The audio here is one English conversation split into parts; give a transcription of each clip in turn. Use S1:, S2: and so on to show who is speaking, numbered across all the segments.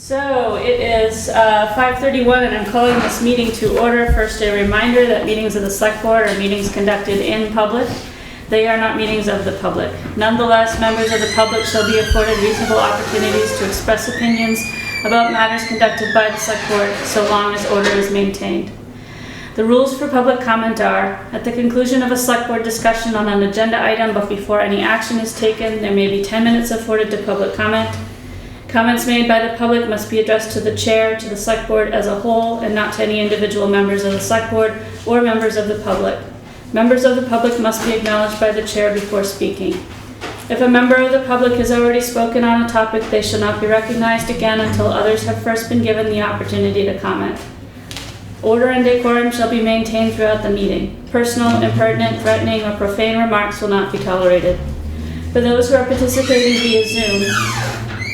S1: So it is 5:31 and I'm calling this meeting to order. First, a reminder that meetings of the Select Board are meetings conducted in public. They are not meetings of the public. Nonetheless, members of the public shall be afforded reasonable opportunities to express opinions about matters conducted by the Select Board, so long as order is maintained. The rules for public comment are, at the conclusion of a Select Board discussion on an agenda item but before any action is taken, there may be 10 minutes afforded to public comment. Comments made by the public must be addressed to the chair, to the Select Board as a whole, and not to any individual members of the Select Board or members of the public. Members of the public must be acknowledged by the chair before speaking. If a member of the public has already spoken on a topic, they shall not be recognized again until others have first been given the opportunity to comment. Order and decorum shall be maintained throughout the meeting. Personal, impertinent, threatening, or profane remarks will not be tolerated. For those who are participating via Zoom,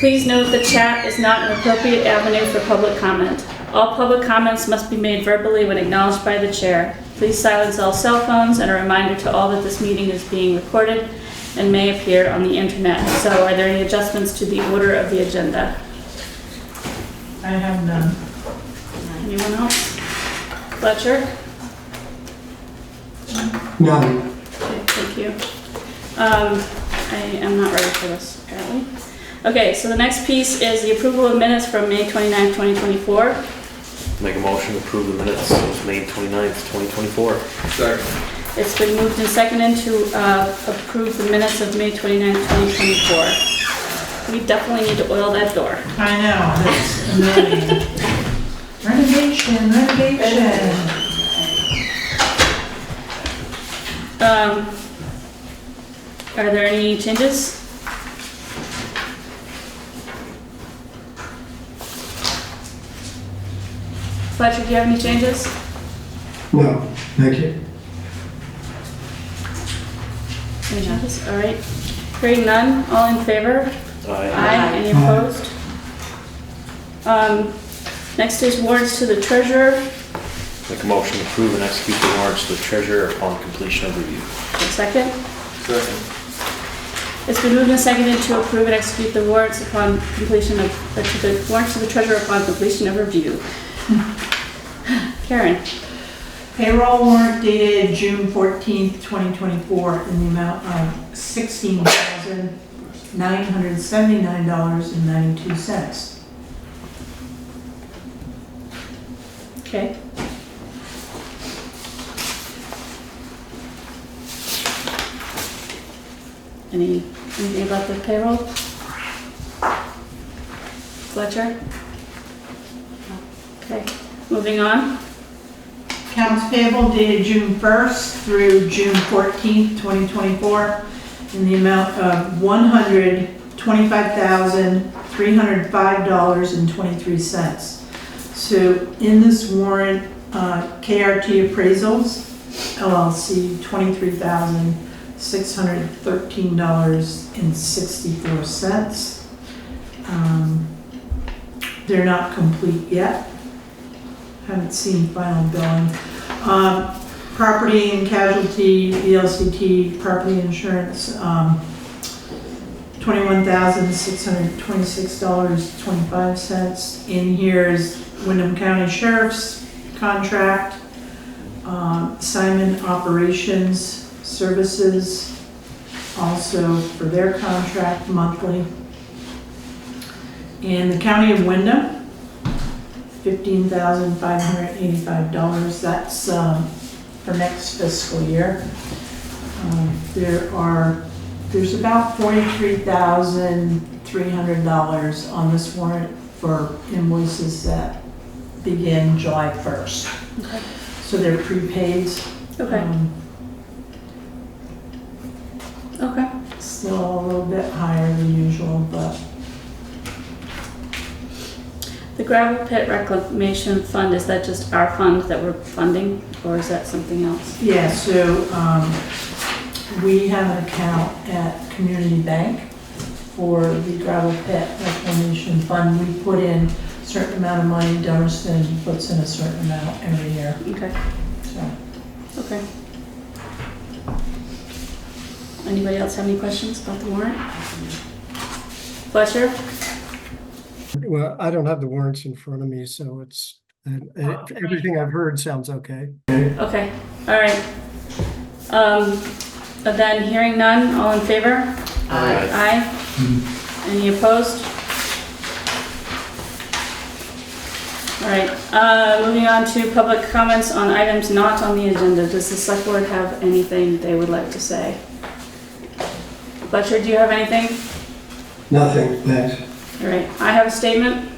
S1: please note that chat is not an appropriate avenue for public comment. All public comments must be made verbally when acknowledged by the chair. Please silence all cell phones, and a reminder to all that this meeting is being recorded and may appear on the internet. So are there any adjustments to the order of the agenda?
S2: I have none.
S1: Anyone else? Fletcher?
S3: None.
S1: Okay, thank you. I am not ready for this, apparently. Okay, so the next piece is the approval of minutes from May 29th, 2024.
S4: Make a motion to approve the minutes of May 29th, 2024.
S3: Second.
S1: It's been moved and seconded to approve the minutes of May 29th, 2024. We definitely need to oil that door.
S2: I know, that's annoying. Renovation.
S1: Are there any changes? Fletcher, do you have any changes?
S3: No, thank you.
S1: Any changes? All right. Hearing none, all in favor?
S4: Aye.
S1: Any opposed? Next is warrants to the treasurer.
S4: Make a motion to approve and execute the warrants to the treasurer upon completion of review.
S1: A second.
S3: Second.
S1: It's been moved and seconded to approve and execute the warrants upon completion of, warrants to the treasurer upon completion of review. Karen?
S2: Payroll warrant dated June 14th, 2024 in the amount of $16,979.92.
S1: Okay. Anything about the payroll? Fletcher? Okay, moving on.
S2: Accounts payable dated June 1st through June 14th, 2024 in the amount of $125,305.23. So in this warrant, KRT Appraisals, LLC, $23,613.64. They're not complete yet. Haven't seen final billing. Property and casualty, VLCT, property insurance, $21,626.25. In here is Windham County Sheriff's contract, Simon Operations Services, also for their contract monthly. And the County of Windham, $15,585. That's for next fiscal year. There's about $43,300 on this warrant for invoices that begin July 1st.
S1: Okay.
S2: So they're prepaid.
S1: Okay. Okay.
S2: Still a little bit higher than usual, but
S1: The gravel pit reclamation fund, is that just our fund that we're funding, or is that something else?
S2: yeah, so we have an account at Community Bank for the gravel pit reclamation fund. We put in a certain amount of money, Dummerston puts in a certain amount every year,
S1: Okay,
S2: so.
S1: okay. Anybody else have any questions about the warrant? Fletcher?
S5: Well, I don't have the warrants in front of me, so it's, everything I've heard sounds okay.
S1: Okay, all right. But then hearing none, all in favor?
S4: Aye.
S1: Aye. Any opposed? All right, moving on to public comments on items not on the agenda. Does the select board have anything they would like to say? Fletcher, do you have anything?
S3: Nothing, thanks.
S1: All right, I have a statement.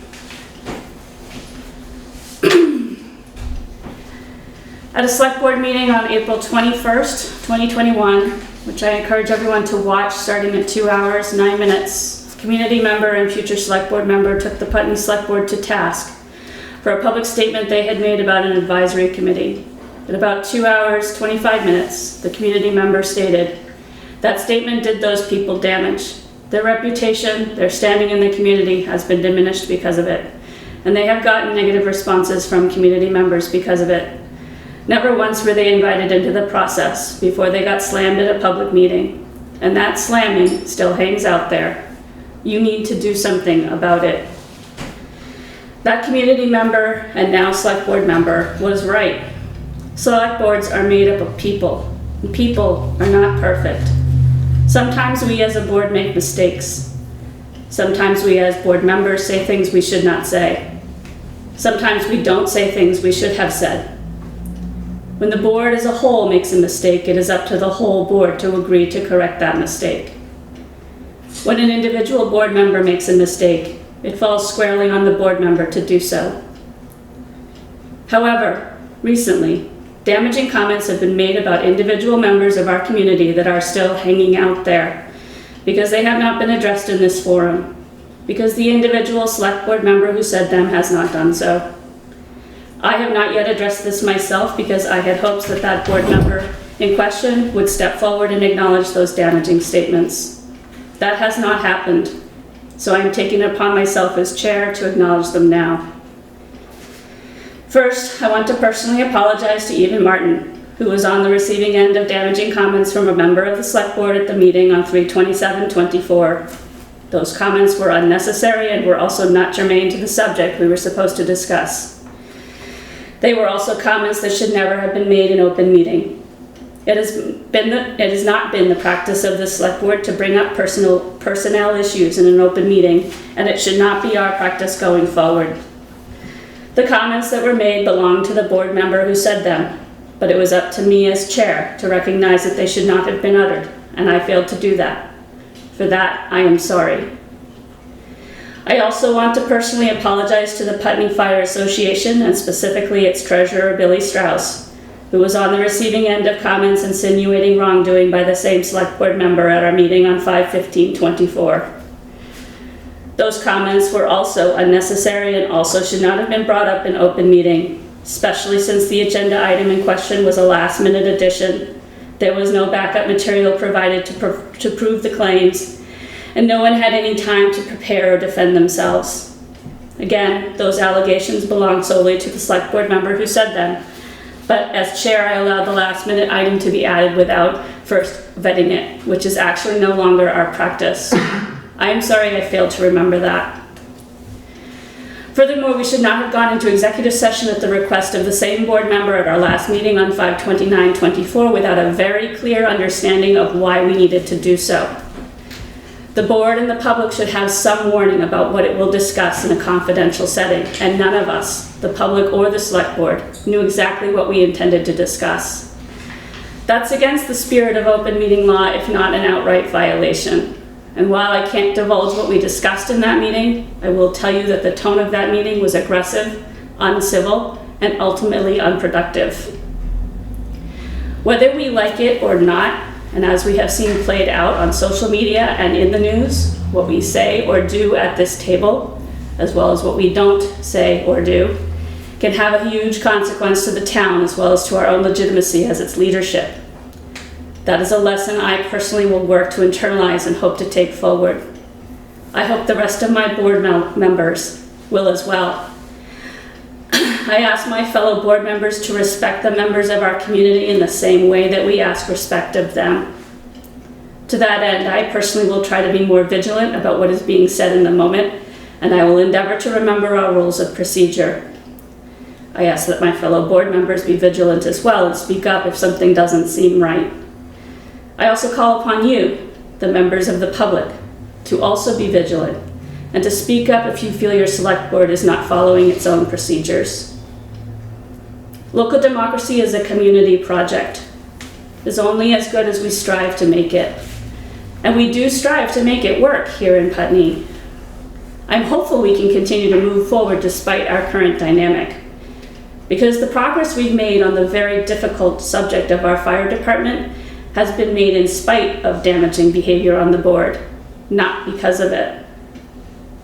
S1: At a select board meeting on April 21st, 2021, which I encourage everyone to watch starting at 2 hours, 9 minutes, a community member and future select board member took the Putney Selectboard to task for a public statement they had made about an advisory committee. At about 2 hours, 25 minutes, the community member stated, "That statement did those people damage. Their reputation, their standing in the community has been diminished because of it, and they have gotten negative responses from community members because of it. Never once were they invited into the process before they got slammed at a public meeting, and that slamming still hangs out there. You need to do something about it." That community member and now select board member was right. Select boards are made up of people, and people are not perfect. Sometimes we as a board make mistakes. Sometimes we as board members say things we should not say. Sometimes we don't say things we should have said. When the board as a whole makes a mistake, it is up to the whole board to agree to correct that mistake. When an individual board member makes a mistake, it falls squarely on the board member to do so. However, recently, damaging comments have been made about individual members of our community that are still hanging out there because they have not been addressed in this forum, because the individual select board member who said them has not done so. I have not yet addressed this myself because I had hopes that that board member in question would step forward and acknowledge those damaging statements. That has not happened, so I am taking it upon myself as chair to acknowledge them now. First, I want to personally apologize to Even Martin, who was on the receiving end of damaging comments from a member of the select board at the meeting on 3/27/24. Those comments were unnecessary and were also not germane to the subject we were supposed to discuss. They were also comments that should never have been made in open meeting. It has not been the practice of the select board to bring up personnel issues in an open meeting, and it should not be our practice going forward. The comments that were made belong to the board member who said them, but it was up to me as chair to recognize that they should not have been uttered, and I failed to do that. For that, I am sorry. I also want to personally apologize to the Putney Fire Association and specifically its treasurer, Billy Strauss, who was on the receiving end of comments insinuating wrongdoing by the same select board member at our meeting on 5/15/24. Those comments were also unnecessary and also should not have been brought up in open meeting, especially since the agenda item in question was a last-minute addition. There was no backup material provided to prove the claims, and no one had any time to prepare or defend themselves. Again, those allegations belong solely to the select board member who said them, but as chair, I allowed the last-minute item to be added without first vetting it, which is actually no longer our practice. I am sorry I failed to remember that. Furthermore, we should not have gone into executive session at the request of the same board member at our last meeting on 5/29/24 without a very clear understanding of why we needed to do so. The board and the public should have some warning about what it will discuss in a confidential setting, and none of us, the public or the select board, knew exactly what we intended to discuss. That's against the spirit of open meeting law, if not an outright violation. And while I can't divulge what we discussed in that meeting, I will tell you that the tone of that meeting was aggressive, uncivil, and ultimately unproductive. Whether we like it or not, and as we have seen played out on social media and in the news, what we say or do at this table, as well as what we don't say or do, can have a huge consequence to the town as well as to our own legitimacy as its leadership. That is a lesson I personally will work to internalize and hope to take forward. I hope the rest of my board members will as well. I ask my fellow board members to respect the members of our community in the same way that we ask respect of them. To that end, I personally will try to be more vigilant about what is being said in the moment, and I will endeavor to remember our rules of procedure. I ask that my fellow board members be vigilant as well and speak up if something doesn't seem right. I also call upon you, the members of the public, to also be vigilant and to speak up if you feel your select board is not following its own procedures. Local democracy is a community project. It's only as good as we strive to make it. And we do strive to make it work here in Putney. I'm hopeful we can continue to move forward despite our current dynamic. Because the progress we've made on the very difficult subject of our fire department has been made in spite of damaging behavior on the board, not because of it.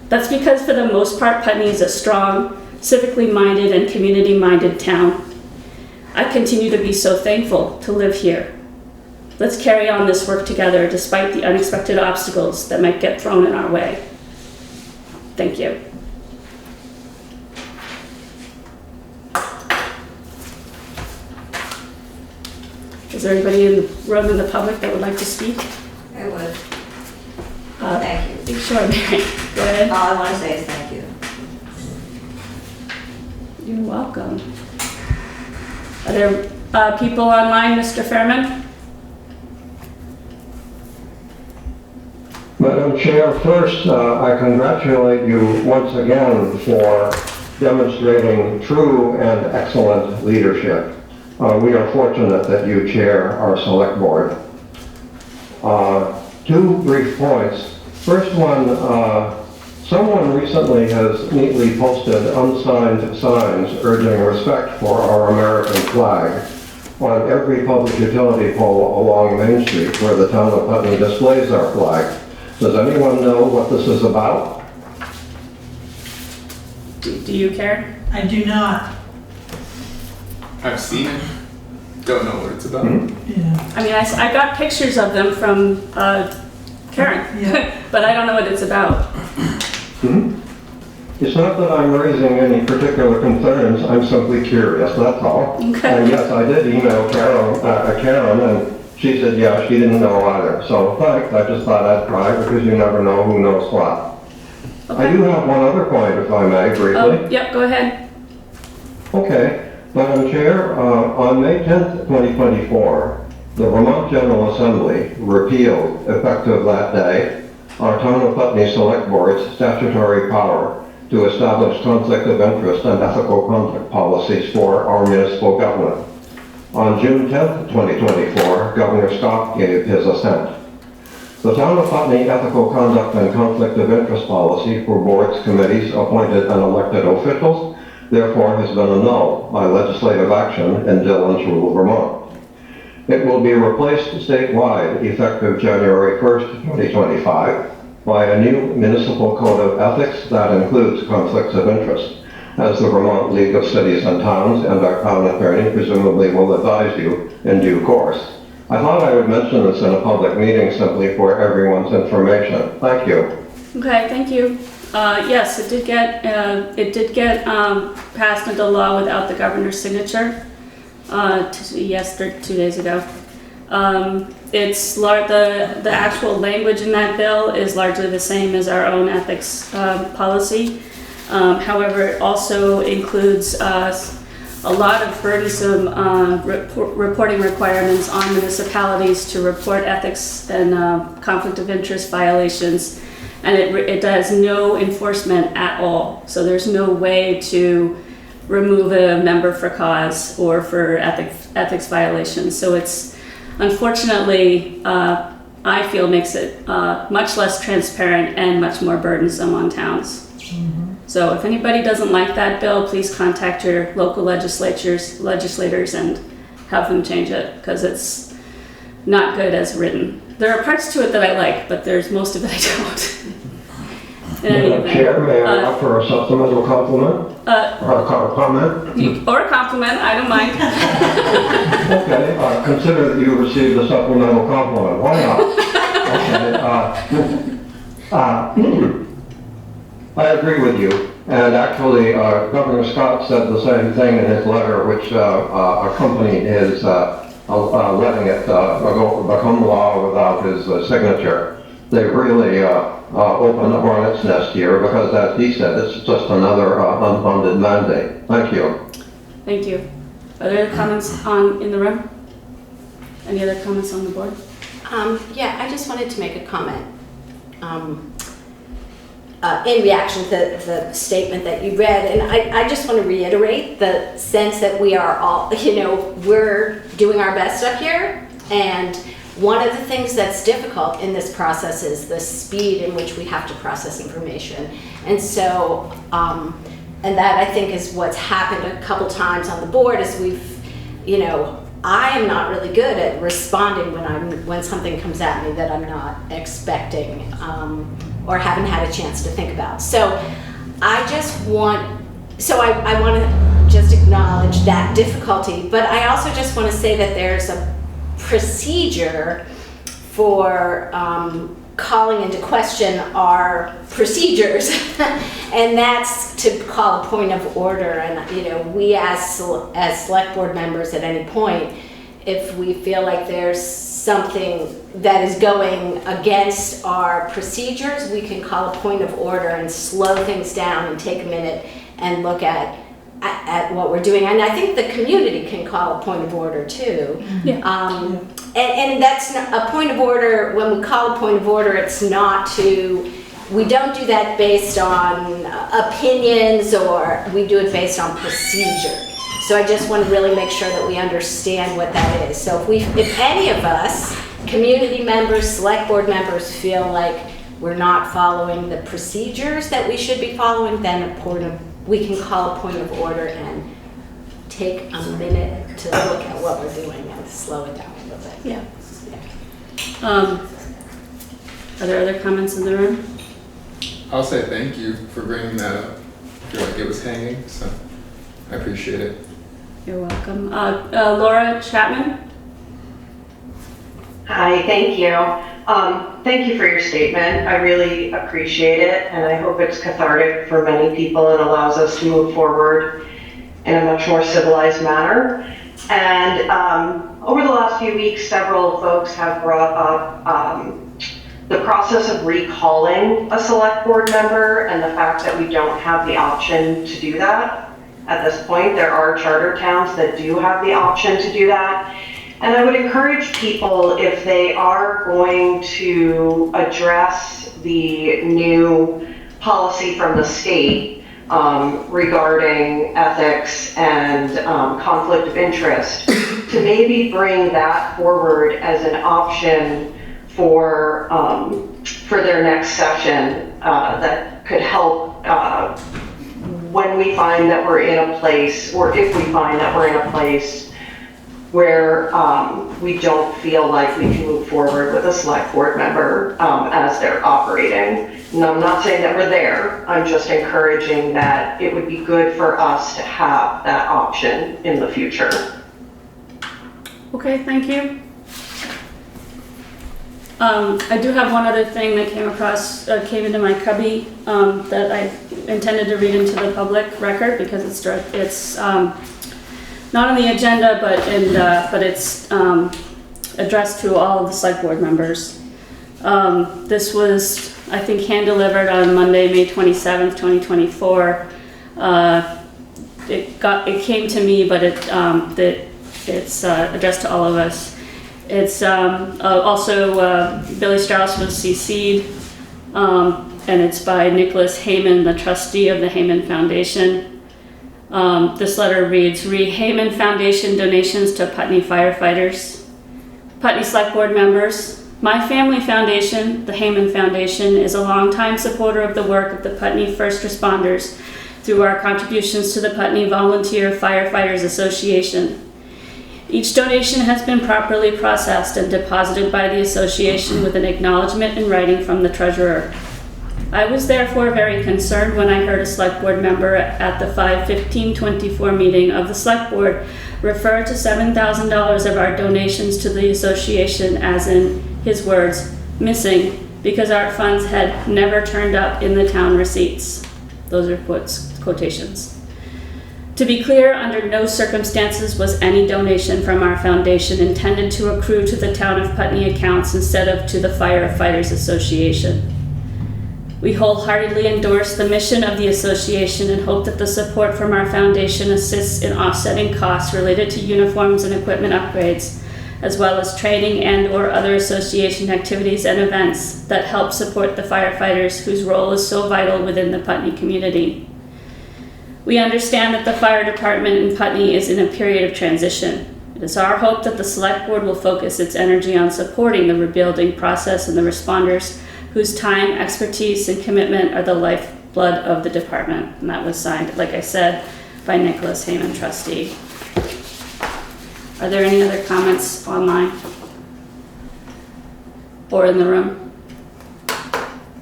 S1: That's because for the most part, Putney is a strong, civically minded and community minded town. I continue to be so thankful to live here. Let's carry on this work together despite the unexpected obstacles that might get thrown in our way. Thank you. Is there anybody in the room in the public that would like to speak?
S6: I would. Thank you.
S1: Sure, Mary. Go ahead.
S6: All I want to say is thank you.
S1: You're welcome. Are there people online, Mr. Fairman?
S3: Madam Chair, first, I congratulate you once again for demonstrating true and excellent leadership. We are fortunate that you chair our select board. Two brief points. First one, someone recently has neatly posted unsigned signs urging respect for our American flag on every public utility pole along Main Street where the town of Putney displays our flag. Does anyone know what this is about?
S1: Do you care?
S2: I do not,
S7: I've seen it. Don't know what it's about.
S2: yeah.
S1: I mean, I got pictures of them from Karen,
S2: Yeah.
S1: but I don't know what it's about.
S3: It's not that I'm raising any particular concerns, I'm simply curious, that's all.
S1: Okay.
S3: And yes, I did email Karen, and she said, yeah, she didn't know either. So thanks, I just thought I'd try because you never know who knows what. I do have one other point, if I may, briefly.
S1: Oh, yep, go ahead.
S3: Okay, Madam Chair, on May 10th, 2024, the Vermont General Assembly repealed, effective that day, our Town of Putney Select Board's statutory power to establish conflict of interest and ethical conduct policies for our municipal government. On June 10th, 2024, Governor Scott gave his assent. The Town of Putney Ethical Conduct and Conflict of Interest Policy for boards, committees, appointed and elected officials, therefore has been annulled by legislative action in Dillon's Rule, Vermont. It will be replaced statewide effective January 1st, 2025 by a new municipal code of ethics that includes conflicts of interest, as the Vermont League of Cities and Towns and our town attorney presumably will advise you in due course. I thought I would mention this in a public meeting simply for everyone's information. Thank you.
S1: Okay, thank you. Yes, it did get passed into law without the governor's signature. 2 days ago. It's the actual language in that bill is largely the same as our own ethics policy. However, it also includes a lot of burdensome reporting requirements on municipalities to report ethics and conflict of interest violations, and it does no enforcement at all. So there's no way to remove a member for cause or for ethics violations. So it's unfortunately, I feel makes it much less transparent and much more burdensome on towns. So if anybody doesn't like that bill, please contact your local legislators and have them change it, because it's not good as written. There are parts to it that I like, but there's most of it I don't. In any
S3: Madam
S1: event,
S3: Chair, may I offer a supplemental compliment? Or a comment?
S1: or a compliment, I don't mind.
S3: Okay, consider that you received a supplemental compliment. Why not? Okay. I agree with you. And actually, Governor Scott said the same thing in his letter, which accompanied his letting it become law without his signature. They've really opened a hornet's nest here because, as he said, it's just another unfunded mandate. Thank you.
S1: Thank you. Are there other comments in the room? Any other comments on the board?
S8: Yeah, I just wanted to make a comment in reaction to the statement that you read, and I just want to reiterate the sense that we are all, we're doing our best up here, and one of the things that's difficult in this process is the speed in which we have to process information. And so, and that I think is what's happened a couple times on the board is I am not really good at responding when something comes at me that I'm not expecting or haven't had a chance to think about. So I want to just acknowledge that difficulty, but I also just want to say that there's a procedure for calling into question our procedures, and that's to call a point of order. And we as select board members at any point, if we feel like there's something that is going against our procedures, we can call a point of order and slow things down and take a minute and look at what we're doing. And I think the community can call a point of order too. Yeah. And that's a point of order. When we call a point of order, it's not we don't do that based on opinions, or we do it based on procedure. So I just want to really make sure that we understand what that is. So if any of us, community members, select board members, feel like we're not following the procedures that we should be following, then we can call a point of order and take a minute to look at what we're doing and slow it down a little bit.
S1: Yeah. Are there other comments in the room?
S7: I'll say thank you for bringing that up. I feel like it was hanging, so I appreciate it.
S1: You're welcome. Laura Chapman?
S9: Hi, thank you. Thank you for your statement. I really appreciate it, and I hope it's cathartic for many people and allows us to move forward in a much more civilized manner. And over the last few weeks, several folks have brought up the process of recalling a select board member and the fact that we don't have the option to do that. At this point, there are charter towns that do have the option to do that. And I would encourage people, if they are going to address the new policy from the state regarding ethics and conflict of interest, to maybe bring that forward as an option for their next session that could help when we find that we're in a place, or if we find that we're in a place where we don't feel like we can move forward with a select board member as they're operating. And I'm not saying that we're there, I'm just encouraging that it would be good for us to have that option in the future.
S1: Okay, thank you. I do have one other thing that came into my cubby that I intended to read into the public record because it's not on the agenda, but it's addressed to all of the select board members. This was, I think, hand-delivered on Monday, May 27th, 2024. It came to me, but it's addressed to all of us. It's also Billy Strauss was CC'd, and it's by Nicholas Heyman, the trustee of the Heyman Foundation. This letter reads, Heyman Foundation donations to Putney firefighters. Putney Select Board members, my family foundation, the Heyman Foundation, is a longtime supporter of the work of the Putney first responders through our contributions to the Putney Volunteer Firefighters Association. Each donation has been properly processed and deposited by the association with an acknowledgement in writing from the treasurer. I was therefore very concerned when I heard a select board member at the 5/15/24 meeting of the select board refer to $7,000 of our donations to the association as, in his words, missing because our funds had never turned up in the town receipts. Those are quotations. To be clear, under no circumstances was any donation from our foundation intended to accrue to the Town of Putney accounts instead of to the Firefighters Association. We wholeheartedly endorse the mission of the association and hope that the support from our foundation assists in offsetting costs related to uniforms and equipment upgrades, as well as training and/or other association activities and events that help support the firefighters whose role is so vital within the Putney community. We understand that the fire department in Putney is in a period of transition. It is our hope that the Select Board will focus its energy on supporting the rebuilding process and the responders whose time, expertise, and commitment are the lifeblood of the department. And that was signed, like I said, by Nicholas Heyman, trustee. Are there any other comments online? Or in the room?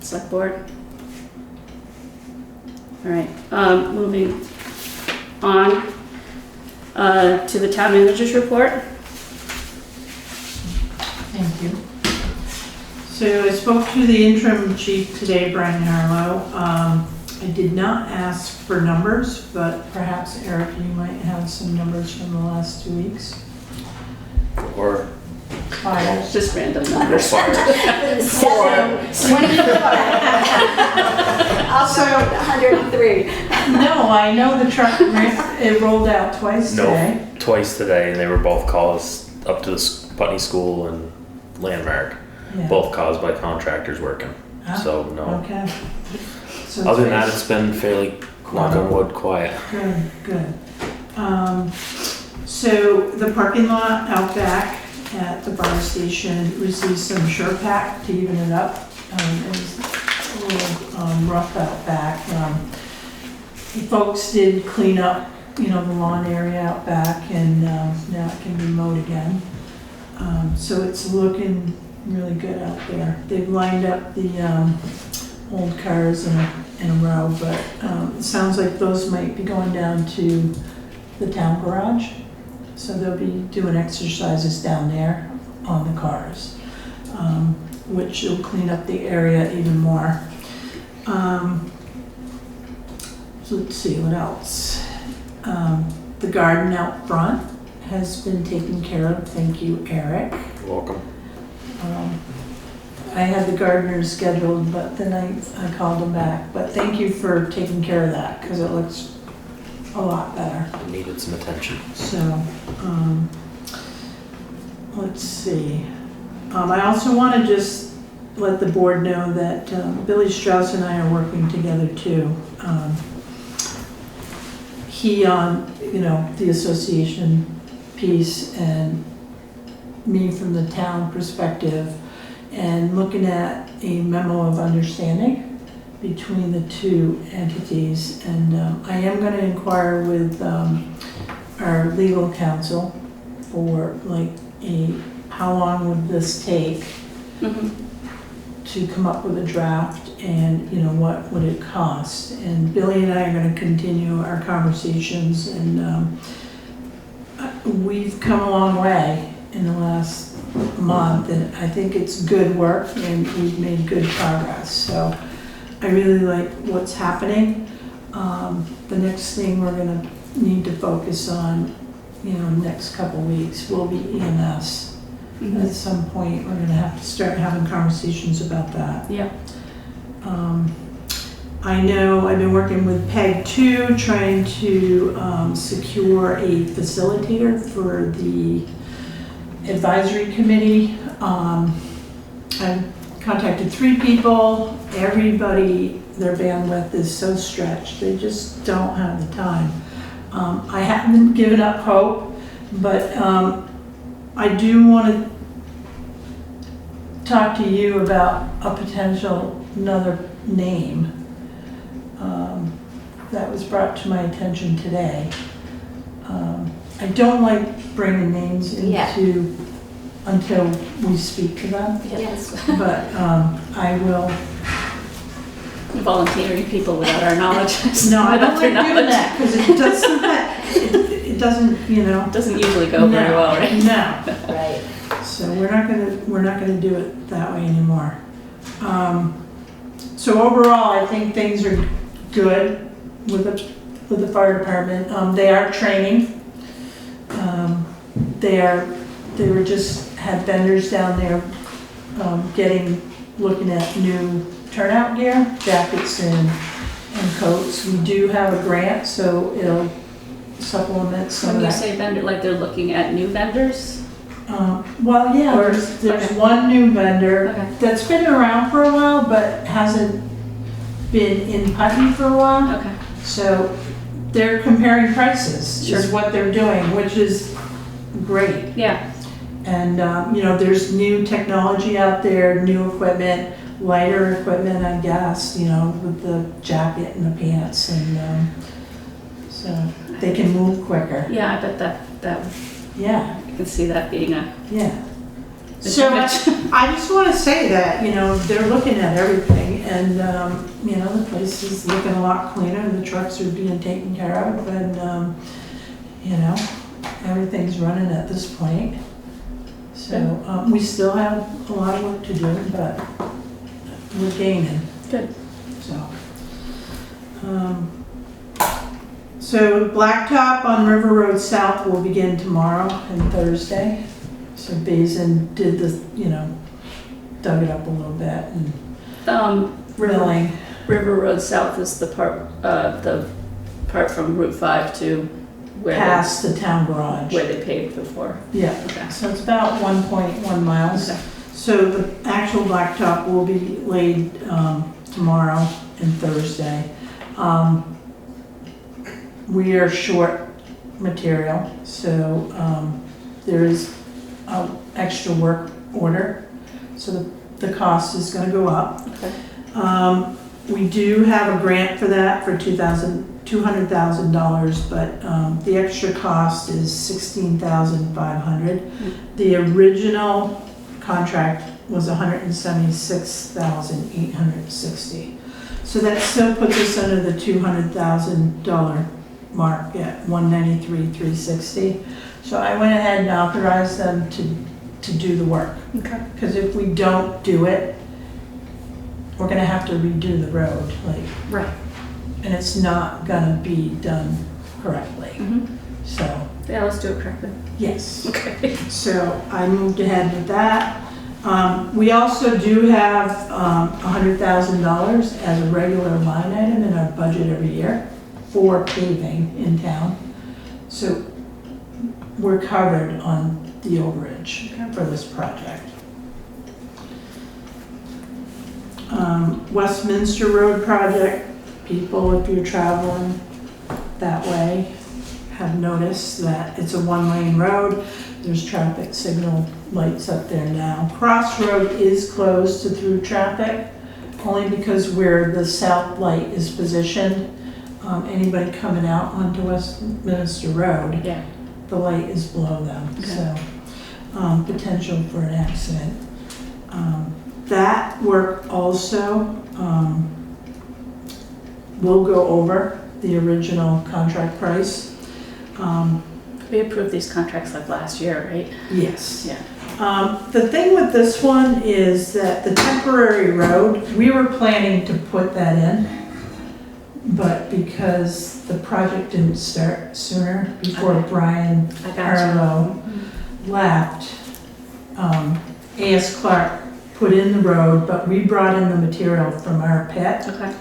S1: Select Board? All right, moving on to the town manager's report.
S2: Thank you. So I spoke to the interim chief today, Brian Harlow. I did not ask for numbers, but perhaps Eric, you might have some numbers from the last 2 weeks.
S4: Or
S2: Fires.
S1: Just random numbers.
S8: 7, 24. Also 103.
S2: No, I know the truck, it rolled out twice today.
S4: no, twice today, and they were both calls up to the Putney School and Landmark,
S2: Yeah.
S4: both caused by contractors working.
S2: Ah,
S4: So no.
S2: Okay. So
S4: Other than that, it's been fairly, knock on wood, quiet.
S2: Good, good. So the parking lot out back at the bar station received some Sure-Pack to even it up. It was a little rough out back. The folks did clean up, the lawn area out back, and now it can be mowed again. So it's looking really good out there. They've lined up the old cars in a row, but it sounds like those might be going down to the town garage. So they'll be doing exercises down there on the cars, which will clean up the area even more. So let's see, what else? The garden out front has been taken care of. Thank you, Eric.
S4: You're welcome.
S2: I had the gardeners scheduled, but then I called them back. But thank you for taking care of that, because it looks a lot better.
S4: It needed some attention.
S2: So, let's see. I also want to just let the board know that Billy Strauss and I are working together too. He on, the association piece, and me from the town perspective, and looking at a memo of understanding between the two entities. And I am going to inquire with our legal counsel for how long would this take to come up with a draft, and what would it cost. And Billy and I are going to continue our conversations, and we've come a long way in the last month, and I think it's good work, and we've made good progress. So I really like what's happening. The next thing we're gonna need to focus on, next couple weeks will be EMS. At some point, we're gonna have to start having conversations about that.
S1: Yeah.
S2: I know I've been working with PEG 2, trying to secure a facilitator for the advisory committee. I've contacted 3 people. Everybody, their bandwidth is so stretched, they just don't have the time. I haven't given up hope, but I do want to talk to you about a potential another name that was brought to my attention today. I don't like bringing names into until we speak to them.
S8: Yes.
S2: But I will.
S1: Volunteering people without our knowledge.
S2: No, I don't like
S1: Without their
S2: doing that, because it doesn't,
S1: It doesn't usually go very well, right?
S2: No.
S8: Right.
S2: So we're not gonna do it that way anymore. So overall, I think things are good with with the fire department. They are training. They were just had vendors down there looking at new turnout gear, jackets and coats. We do have a grant, so it'll supplement some
S1: When
S2: of
S1: you
S2: that.
S1: say vendor, like they're looking at new vendors?
S2: Well, yeah,
S1: Or-
S2: there's
S1: okay.
S2: one new vendor
S1: Okay.
S2: that's been around for a while, but hasn't been in Putney for a while.
S1: Okay.
S2: So they're comparing prices,
S1: Sure.
S2: is what they're doing, which is great.
S1: Yeah,
S2: And, there's new technology out there, new equipment, lighter equipment, I guess, with the jacket and the pants and, so they can move quicker.
S1: yeah, I bet that,
S2: Yeah,
S1: I can see that being a
S2: yeah. So I just want to say that, they're looking at everything and, the place is looking a lot cleaner, the trucks are being taken care of and, everything's running at this point. So, we still have a lot of work to do, but we're gaining,
S1: good.
S2: so. So Blacktop on River Road South will begin tomorrow and Thursday. So Basin did the, dug it up a little bit and milling.
S1: River Road South is the part from Route 5 to where
S2: Past the town garage.
S1: where they paved before.
S2: Yeah,
S1: Okay.
S2: so it's about 1.1 miles.
S1: Okay.
S2: So the actual blacktop will be laid tomorrow and Thursday. We are short material, so there is extra work order, so the cost is going to go up.
S1: Okay.
S2: We do have a grant for that for $200,000, but the extra cost is $16,500. The original contract was $176,860. So that still puts us under the $200,000 mark at $193,360. So I went ahead and authorized them to do the work.
S1: Okay.
S2: Because if we don't do it, we're gonna have to redo the road,
S1: Right.
S2: and it's not gonna be done correctly.
S1: Mhm.
S2: So,
S1: Yeah, let's do it correctly.
S2: yes.
S1: Okay.
S2: So I moved ahead with that. We also do have $100,000 as a regular line item in our budget every year for paving in town. So we're covered on the overage for this project. Westminster Road project, people, if you're traveling that way, have noticed that it's a one-lane road. There's traffic signal lights up there now. Cross Road is closed to through traffic, only because where the south light is positioned, anybody coming out onto Westminster Road,
S1: Yeah.
S2: the light is below them,
S1: Okay.
S2: so potential for an accident. That work also will go over the original contract price.
S1: We approved these contracts like last year, right?
S2: Yes.
S1: Yeah.
S2: The thing with this one is that the temporary road, we were planning to put that in, but because the project didn't start sooner, before
S1: Okay.
S2: Brian
S1: I got
S2: Harlow left, A.S. Clark put in the road, but we brought in the material from our pit.
S1: you. Okay.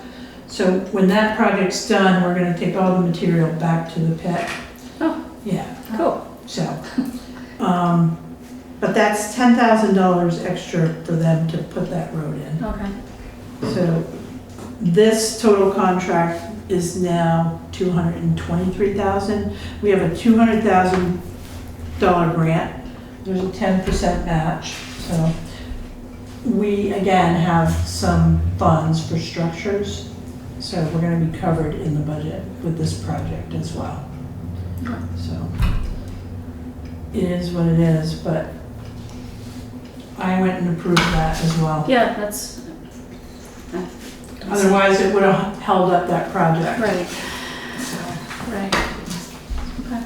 S2: So when that project's done, we're gonna take all the material back to the pit.
S1: Oh.
S2: Yeah,
S1: Cool.
S2: so, but that's $10,000 extra for them to put that road in.
S1: Okay.
S2: So this total contract is now $223,000. We have a $200,000 grant. There's a 10% match, so we again have some funds for structures. So we're gonna be covered in the budget with this project as well. So it is what it is, but I went and approved that as well.
S1: Yeah, that's.
S2: Otherwise, it would have held up that project.
S1: Right,
S2: So,
S1: right. Okay.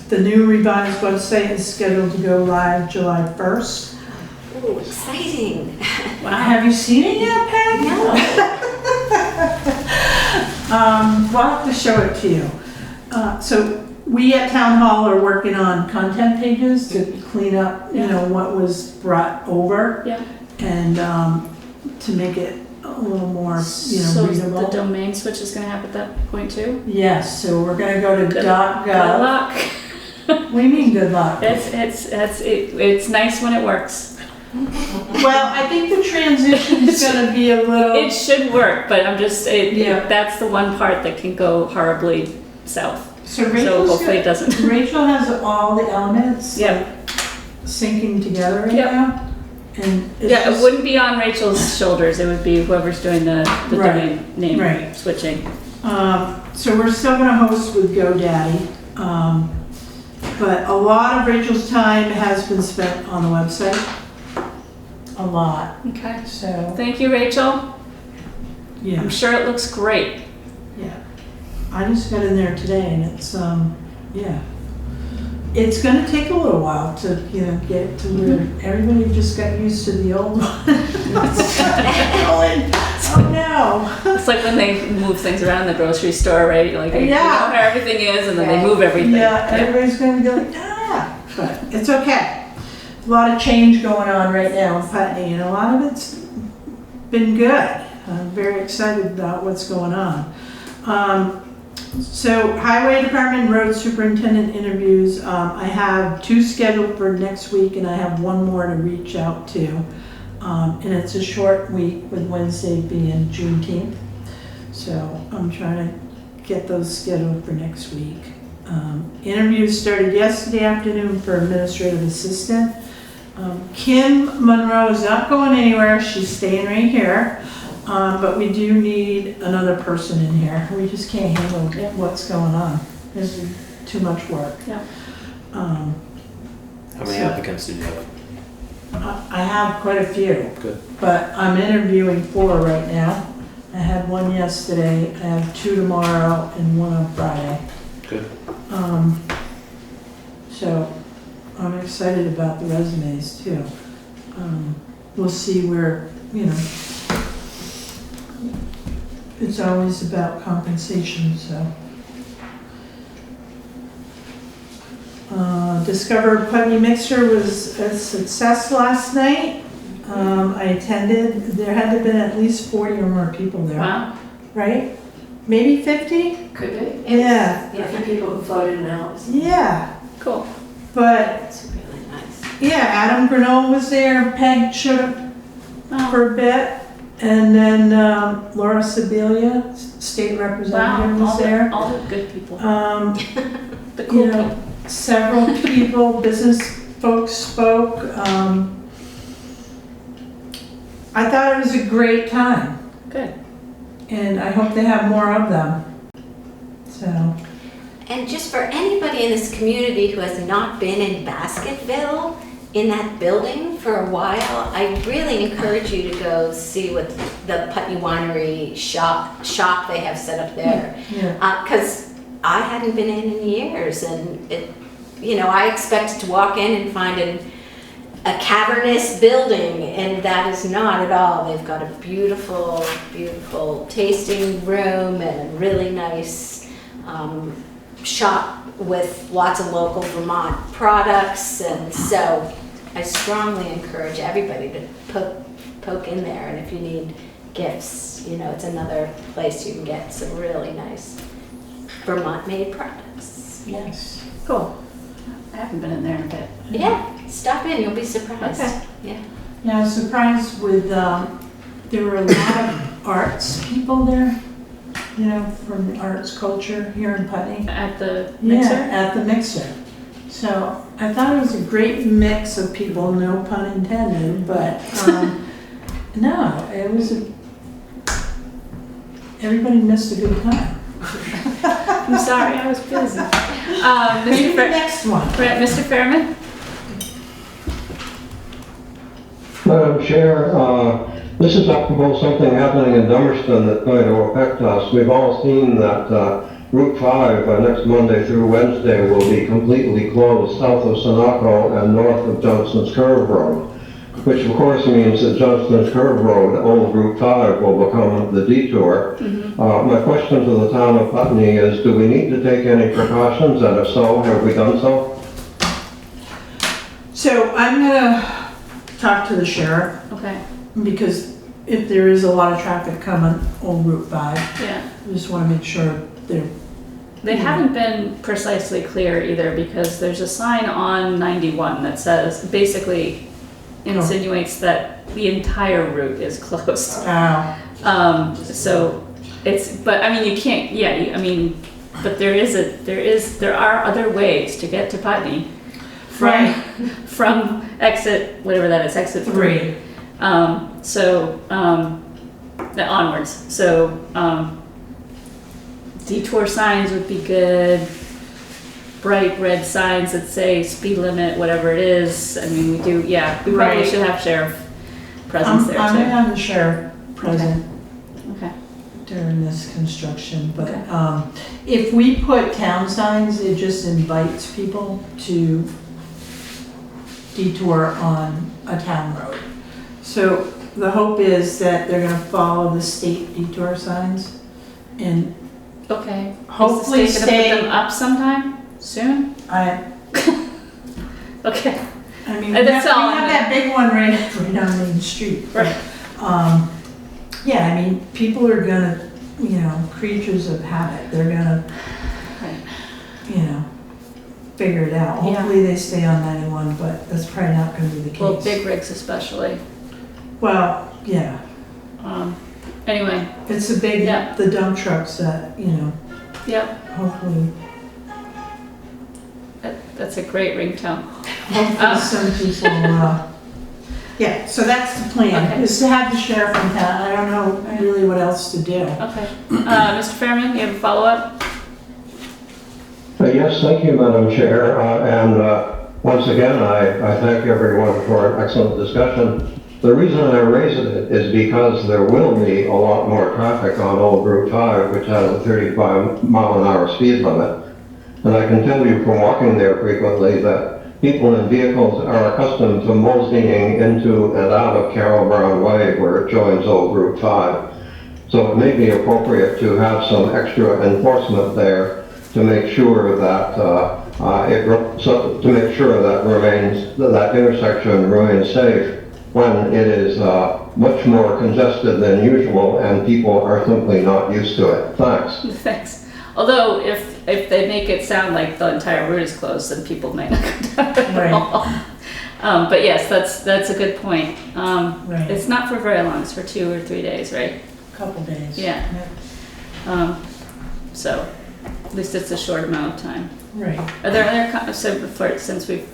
S2: The new revised website is scheduled to go live July 1st.
S8: Ooh, exciting.
S1: Wow.
S2: Have you seen it yet, Peg?
S8: No.
S2: We'll have to show it to you. So we at Town Hall are working on content pages to clean up, you know, what was brought over.
S1: Yeah.
S2: And to make it a little more, you know,
S1: So
S2: readable.
S1: the domain switch is gonna happen at that point too?
S2: Yes, so we're gonna go to
S1: Good
S2: .gov.
S1: luck.
S2: What do you mean, good luck?
S1: It's nice when it works.
S2: Well, I think the transition is gonna be a little.
S1: It should work, but I'm just,
S2: Yeah.
S1: that's the one part that can go horribly south.
S2: So
S1: So
S2: Rachel's
S1: hopefully it doesn't.
S2: Rachel has all the elements
S1: Yeah,
S2: syncing together right
S1: Yep.
S2: now. And it's
S1: yeah, it
S2: just-
S1: wouldn't be on Rachel's shoulders, it would be whoever's doing the
S2: Right,
S1: domain name
S2: right.
S1: switching.
S2: So we're still gonna host with GoDaddy. But a lot of Rachel's time has been spent on the website. A lot,
S1: Okay.
S2: so,
S1: Thank you, Rachel.
S2: yeah,
S1: I'm sure it looks great.
S2: yeah. I just got in there today and it's, yeah. It's gonna take a little while to, you know, get to where everybody just got used to the old one. Oh no.
S1: It's like when they move things around the grocery store, right? Like, you know
S2: Yeah.
S1: how everything is, and then they move everything.
S2: Yeah, everybody's gonna be like, but it's okay. A lot of change going on right now in Putney, and a lot of it's been good. I'm very excited about what's going on. So Highway Department Road Superintendent interviews, I have 2 scheduled for next week, and I have 1 more to reach out to. And it's a short week with Wednesday being Juneteenth. So I'm trying to get those scheduled for next week. Interviews started yesterday afternoon for administrative assistant. Kim Monroe is not going anywhere, she's staying right here. But we do need another person in here. We just can't handle what's going on. There's too much work.
S1: Yeah.
S4: How many
S2: So-
S4: applicants did you have?
S2: I have quite a few.
S4: Good.
S2: But I'm interviewing 4 right now. I had 1 yesterday, I have 2 tomorrow, and 1 on Friday.
S4: Good.
S2: So I'm excited about the resumes too. We'll see where, you know, it's always about compensation, so. Discover Putney Mixer was a success last night. I attended, there had to have been at least 40 or more people there,
S1: Wow.
S2: right? Maybe 50?
S6: Could be.
S2: Yeah,
S6: Yeah, for people who voted in out.
S2: yeah,
S1: Cool.
S2: but
S8: It's really nice.
S2: yeah, Adam Grenoble was there, Peg showed up
S1: Oh,
S2: for a bit, and then Laura Sibilia, state representative, was there.
S1: All the good people. The
S2: You
S1: cool
S2: know,
S1: people.
S2: several people, business folks spoke. I thought it was a great time,
S1: Good.
S2: and I hope they have more of them. So,
S8: And just for anybody in this community who has not been in Basketville, in that building for a while, I really encourage you to go see what the Putney Winery shop they have set up there.
S2: yeah,
S8: Because I hadn't been in years, and it, you know, I expected to walk in and find a cavernous building, and that is not at all. They've got a beautiful, beautiful tasting room and a really nice shop with lots of local Vermont products, and so I strongly encourage everybody to poke in there, and if you need gifts, you know, it's another place you can get some really nice Vermont-made products.
S2: yes.
S1: Cool. I haven't been in there in a bit.
S8: Yeah, stop in, you'll be surprised.
S1: Okay.
S8: Yeah.
S2: Yeah, I was surprised with, there were a lot of arts people there, you know, from the arts culture here in Putney.
S1: At the
S2: Yeah,
S1: mixer?
S2: at the mixer. So I thought it was a great mix of people, no pun intended, but, no, it was everybody missed a good time.
S1: I'm sorry, I was busy.
S2: Maybe the
S1: Mr.
S2: next one.
S1: Mr. Fairman?
S3: Madam Chair, this is about something happening in Dummerston that's going to affect us. We've all seen that Route 5 next Monday through Wednesday will be completely closed south of Sunoco and north of Johnson's Curve Road. which of course means that Johnston Curve Road, old Route 5, will become the detour. My question to the town of Putney is, do we need to take any precautions, and if so, have we done so?
S2: So I'm gonna talk to the sheriff,
S1: Okay,
S2: because if there is a lot of traffic coming on Route 5,
S1: yeah.
S2: I just wanna make sure they're,
S1: They haven't been precisely clear either, because there's a sign on 91 that says, basically insinuates that the entire route is closed. So it's, but I mean, you can't, yeah, I mean, but there are other ways to get to Putney from exit, whatever that is, exit 3. Onwards. So, detour signs would be good. Bright red signs that say speed limit, whatever it is. I mean, we do, yeah, we probably
S2: Right.
S1: should have sheriff presence there
S2: I'm gonna
S1: too.
S2: have the sheriff present
S1: Okay,
S2: during this construction, but,
S1: Okay.
S2: if we put town signs, it just invites people to detour on a town road. So the hope is that they're gonna follow the state detour signs and
S1: okay.
S2: hopefully
S1: Is the state gonna put
S2: stay,
S1: them up sometime? Soon? Okay.
S2: I mean,
S1: That's all
S2: we
S1: I
S2: have that big one right on Main Street.
S1: Right.
S2: Yeah, I mean, people are gonna, creatures of habit, they're gonna, figure it out.
S1: Yeah.
S2: Hopefully they stay on 91, but that's probably not gonna be the case.
S1: Well, big rigs especially.
S2: Well, yeah,
S1: Anyway,
S2: it's the big,
S1: Yeah.
S2: the dump trucks that,
S1: yep,
S2: hopefully,
S1: that's a great ringtone.
S2: hopefully some people, yeah, so that's the plan,
S1: Okay.
S2: is to have the sheriff in town. I don't know really what else to do.
S1: Okay. Mr. Fairman, you have a follow-up?
S3: Yes, thank you, Madam Chair. Once again, I thank everyone for an excellent discussion. The reason I raise it is because there will be a lot more traffic on Old Route 5, which has a 35-mile-an-hour speed limit. And I can tell you from walking there frequently that people in vehicles are accustomed to moseying into and out of Carroll Brown Way, where it joins Old Route 5. So it may be appropriate to have some extra enforcement there to make sure that that intersection remains safe when it is much more congested than usual and people are simply not used to it. Thanks.
S1: Thanks. Although, if they make it sound like the entire route is closed, then people might not go down at
S2: Right.
S1: all. But yes, that's a good point.
S2: Right.
S1: It's not for very long, it's for 2 or 3 days, right?
S2: Couple days.
S1: Yeah. So, at least it's a short amount of time.
S2: Right.
S1: Are there other, since we've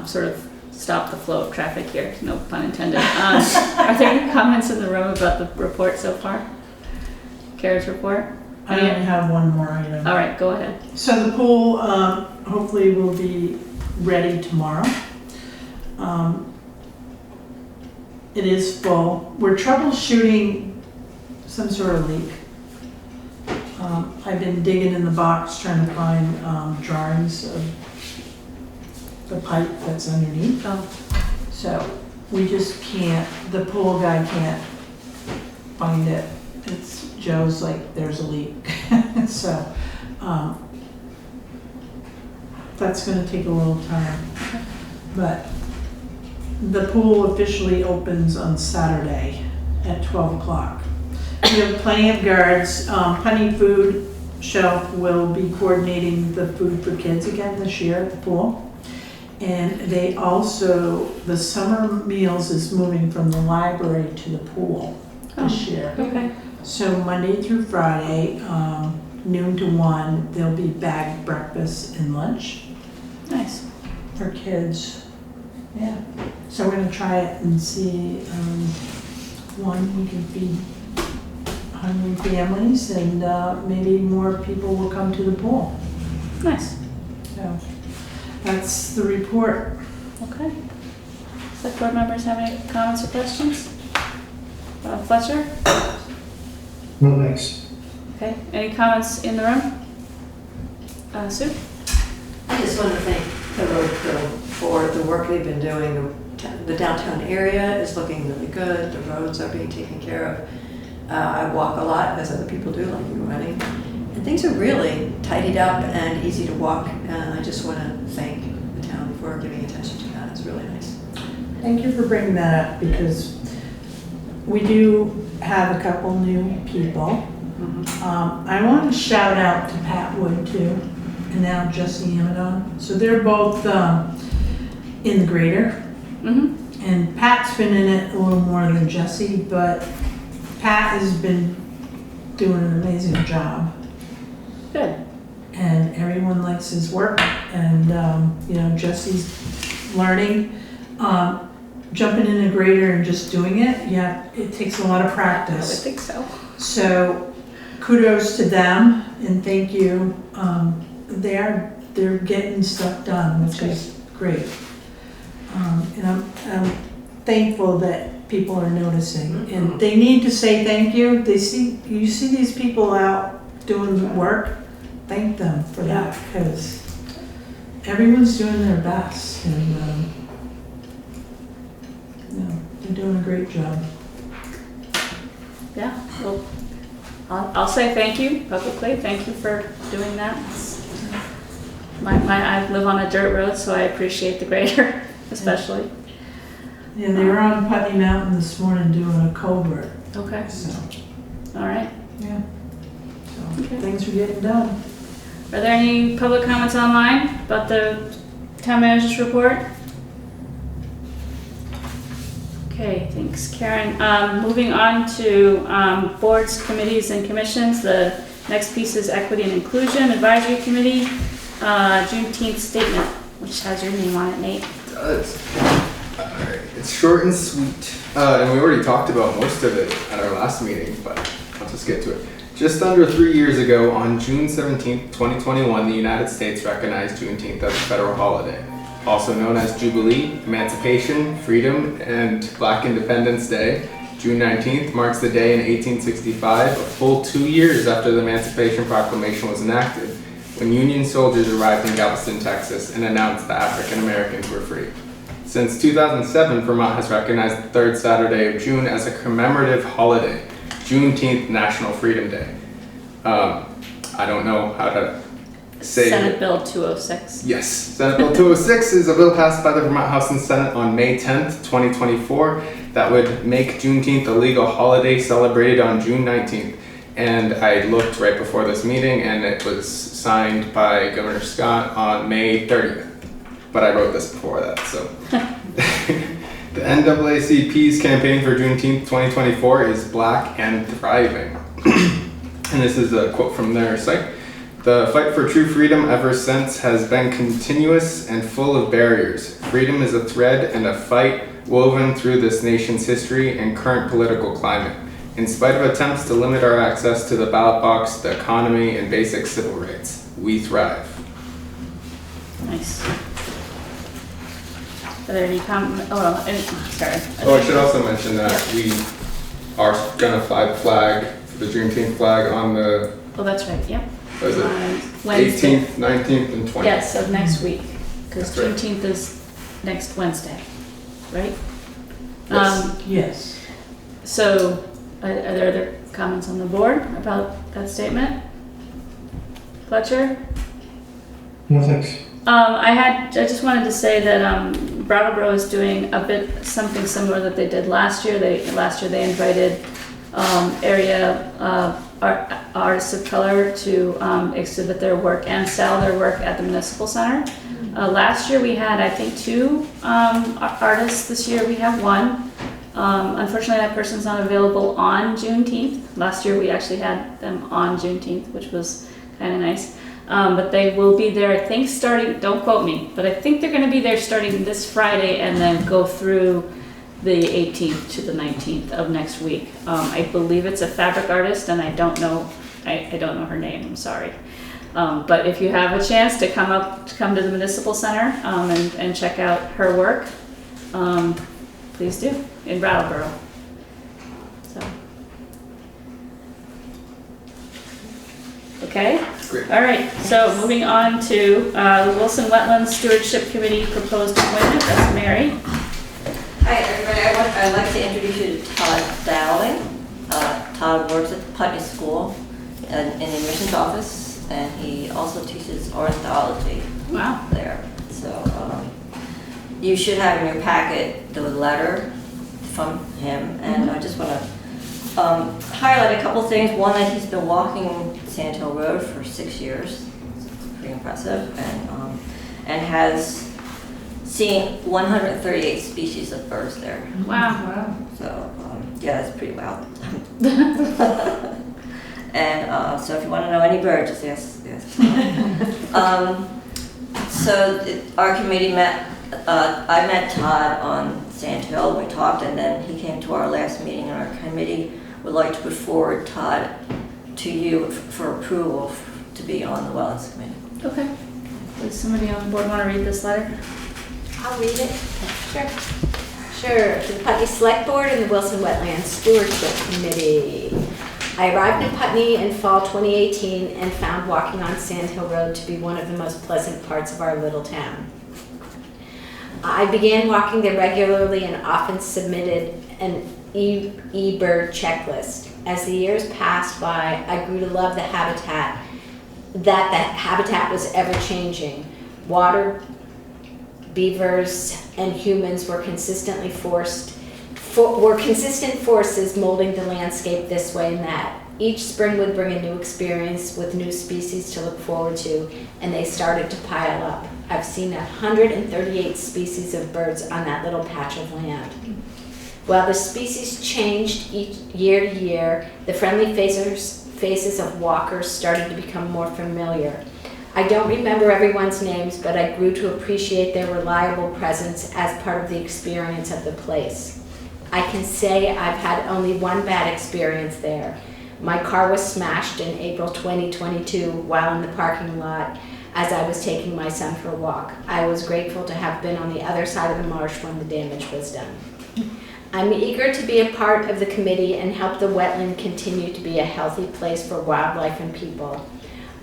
S1: sort of stopped the flow of traffic here, no pun intended, are there any comments in the room about the report so far? Kara's report?
S2: I only have one more item.
S1: All right, go ahead.
S2: So the pool, hopefully will be ready tomorrow. It is full. We're troubleshooting some sort of leak. I've been digging in the box trying to find drawings of the pipe that's underneath.
S1: Oh,
S2: So we just can't, the pool guy can't find it. Joe's like, there's a leak. So, that's gonna take a little time. But the pool officially opens on Saturday at 12 o'clock. We have plenty of guards. Putney Food Shelf will be coordinating the food for kids again this year at the pool. And they also, the summer meals is moving from the library to the pool this year.
S1: okay.
S2: So Monday through Friday, noon to 1, there'll be bagged breakfast and lunch
S1: Nice.
S2: for kids. Yeah. So we're gonna try it and see, one, we can feed hungry families and maybe more people will come to the pool.
S1: Nice.
S2: So that's the report.
S1: Okay. Select board members have any comments or questions? Fletcher?
S5: No, thanks.
S1: Okay. Any comments in the room? Sue?
S6: I just want to thank the road crew for the work they've been doing, The downtown area is looking really good, the roads are being taken care of. I walk a lot, as other people do, like you running. And things are really tidied up and easy to walk, and I just want to thank the town for giving attention to that. It's really nice.
S2: Thank you for bringing that up, because we do have a couple new people. I want to shout out to Pat Wood too, and now Jesse Amadon. So they're both in the grader. And Pat's been in it a little more than Jesse, but Pat has been doing an amazing job.
S1: Good.
S2: And everyone likes his work, and you know, Jesse's learning. Jumping in a grader and just doing it, yeah, it takes a lot of
S1: I
S2: practice.
S1: would think so.
S2: So kudos to them and thank you. They're getting stuff done, which is great. And I'm thankful that people are noticing, and they need to say thank you. You see these people out doing the work, thank them for that, because everyone's doing their best, and you know, they're doing a great job.
S1: Yeah, well, I'll say thank you publicly. Thank you for doing that. I live on a dirt road, so I appreciate the grader, especially.
S2: Yeah, they were on Putney Mountain this morning doing a culvert,
S1: Okay,
S2: so,
S1: all right.
S2: yeah. So,
S1: Okay.
S2: things are getting done.
S1: Are there any public comments online about the town manager's report? Okay, thanks, Karen. Moving on to boards, committees, and commissions. The next piece is Equity and Inclusion Advisory Committee, Juneteenth statement, which has your name on it, Nate.
S7: It does. Alright, it's short and sweet. And we already talked about most of it at our last meeting, but I'll just get to it. Just under 3 years ago, on June 17th, 2021, the United States recognized Juneteenth as a federal holiday, also known as Jubilee, Emancipation, Freedom, and Black Independence Day. June 19th marks the day in 1865, a full 2 years after the Emancipation Proclamation was enacted, when Union soldiers arrived in Galveston, Texas, and announced that African Americans were free. Since 2007, Vermont has recognized the third Saturday of June as a commemorative holiday, Juneteenth National Freedom Day. I don't know how to say
S1: Senate
S7: it.
S1: Bill 206.
S7: Yes, Senate Bill 206 is a bill passed by the Vermont House and Senate on May 10th, 2024 that would make Juneteenth a legal holiday celebrated on June 19th. And I looked right before this meeting and it was signed by Governor Scott on May 30th. But I wrote this before that, so. The NAACP's campaign for Juneteenth 2024 is Black and Thriving. And this is a quote from their site. The fight for true freedom ever since has been continuous and full of barriers. Freedom is a thread and a fight woven through this nation's history and current political climate. In spite of attempts to limit our access to the ballot box, the economy, and basic civil rights, we thrive.
S1: Nice. Are there any comments? Sorry.
S7: Oh, I should also mention that we are gonna fly the flag, the Juneteenth flag on the,
S1: Oh, that's right, yep.
S7: what is it?
S1: Wednesday.
S7: 18th, 19th, and 20th.
S1: Yes, of next week, because
S7: That's right.
S1: Juneteenth is next Wednesday, right?
S7: Yes.
S2: Yes.
S1: So, are there other comments on the board about that statement? Fletcher?
S5: No, thanks.
S1: I just wanted to say that Brattleboro is doing a bit something similar that they did last year. Last year they invited area artists of color to exhibit their work and sell their work at the municipal center. Last year we had, I think, 2 artists. This year we have 1. Unfortunately, that person's not available on Juneteenth. Last year we actually had them on Juneteenth, which was kind of nice. But they will be there, I think, starting, don't quote me, but I think they're going to be there starting this Friday and then go through the 18th to the 19th of next week. I believe it's a fabric artist, and I don't know her name, I'm sorry. But if you have a chance to come to the Municipal Center and check out her work, please do, in Brattleboro. So. Okay?
S7: Great.
S1: All right, so moving on to the Wilson Wetlands Stewardship Committee proposed appointment. That's Mary.
S10: I'd like to introduce you to Todd Dowling. Todd works at the Putney School in the admissions office, and he also teaches ornithology
S1: Wow.
S10: there. So you should have in your packet the letter from him, and I just want to highlight a couple things. One, that he's been walking Sand Hill Road for 6 years. It's pretty impressive, and has seen 138 species of birds there.
S1: Wow.
S10: So yeah, that's pretty wild. And so if you want to know any birds, just ask. Our committee met. I met Todd on Sand Hill. We talked, and then he came to our last meeting. And our committee would like to put forward Todd to you for approval to be on the Wetlands Committee.
S1: Okay. Does somebody on the board want to read this letter?
S8: I'll read it. Sure. To the Putney Selectboard and the Wilson Wetlands Stewardship Committee. I arrived in Putney in fall 2018 and found walking on Sand Hill Road to be one of the most pleasant parts of our little town. I began walking there regularly and often submitted an e-bird checklist. As the years passed by, I grew to love the habitat, that the habitat was ever-changing. Water, beavers, and humans were consistent forces molding the landscape this way and that. Each spring would bring a new experience with new species to look forward to, and they started to pile up. I've seen 138 species of birds on that little patch of land. While the species changed each year to year, the friendly faces of walkers started to become more familiar. I don't remember everyone's names, but I grew to appreciate their reliable presence as part of the experience of the place. I can say I've had only one bad experience there. My car was smashed in April 2022 while in the parking lot as I was taking my son for a walk. I was grateful to have been on the other side of the marsh when the damage was done. I'm eager to be a part of the committee and help the wetland continue to be a healthy place for wildlife and people.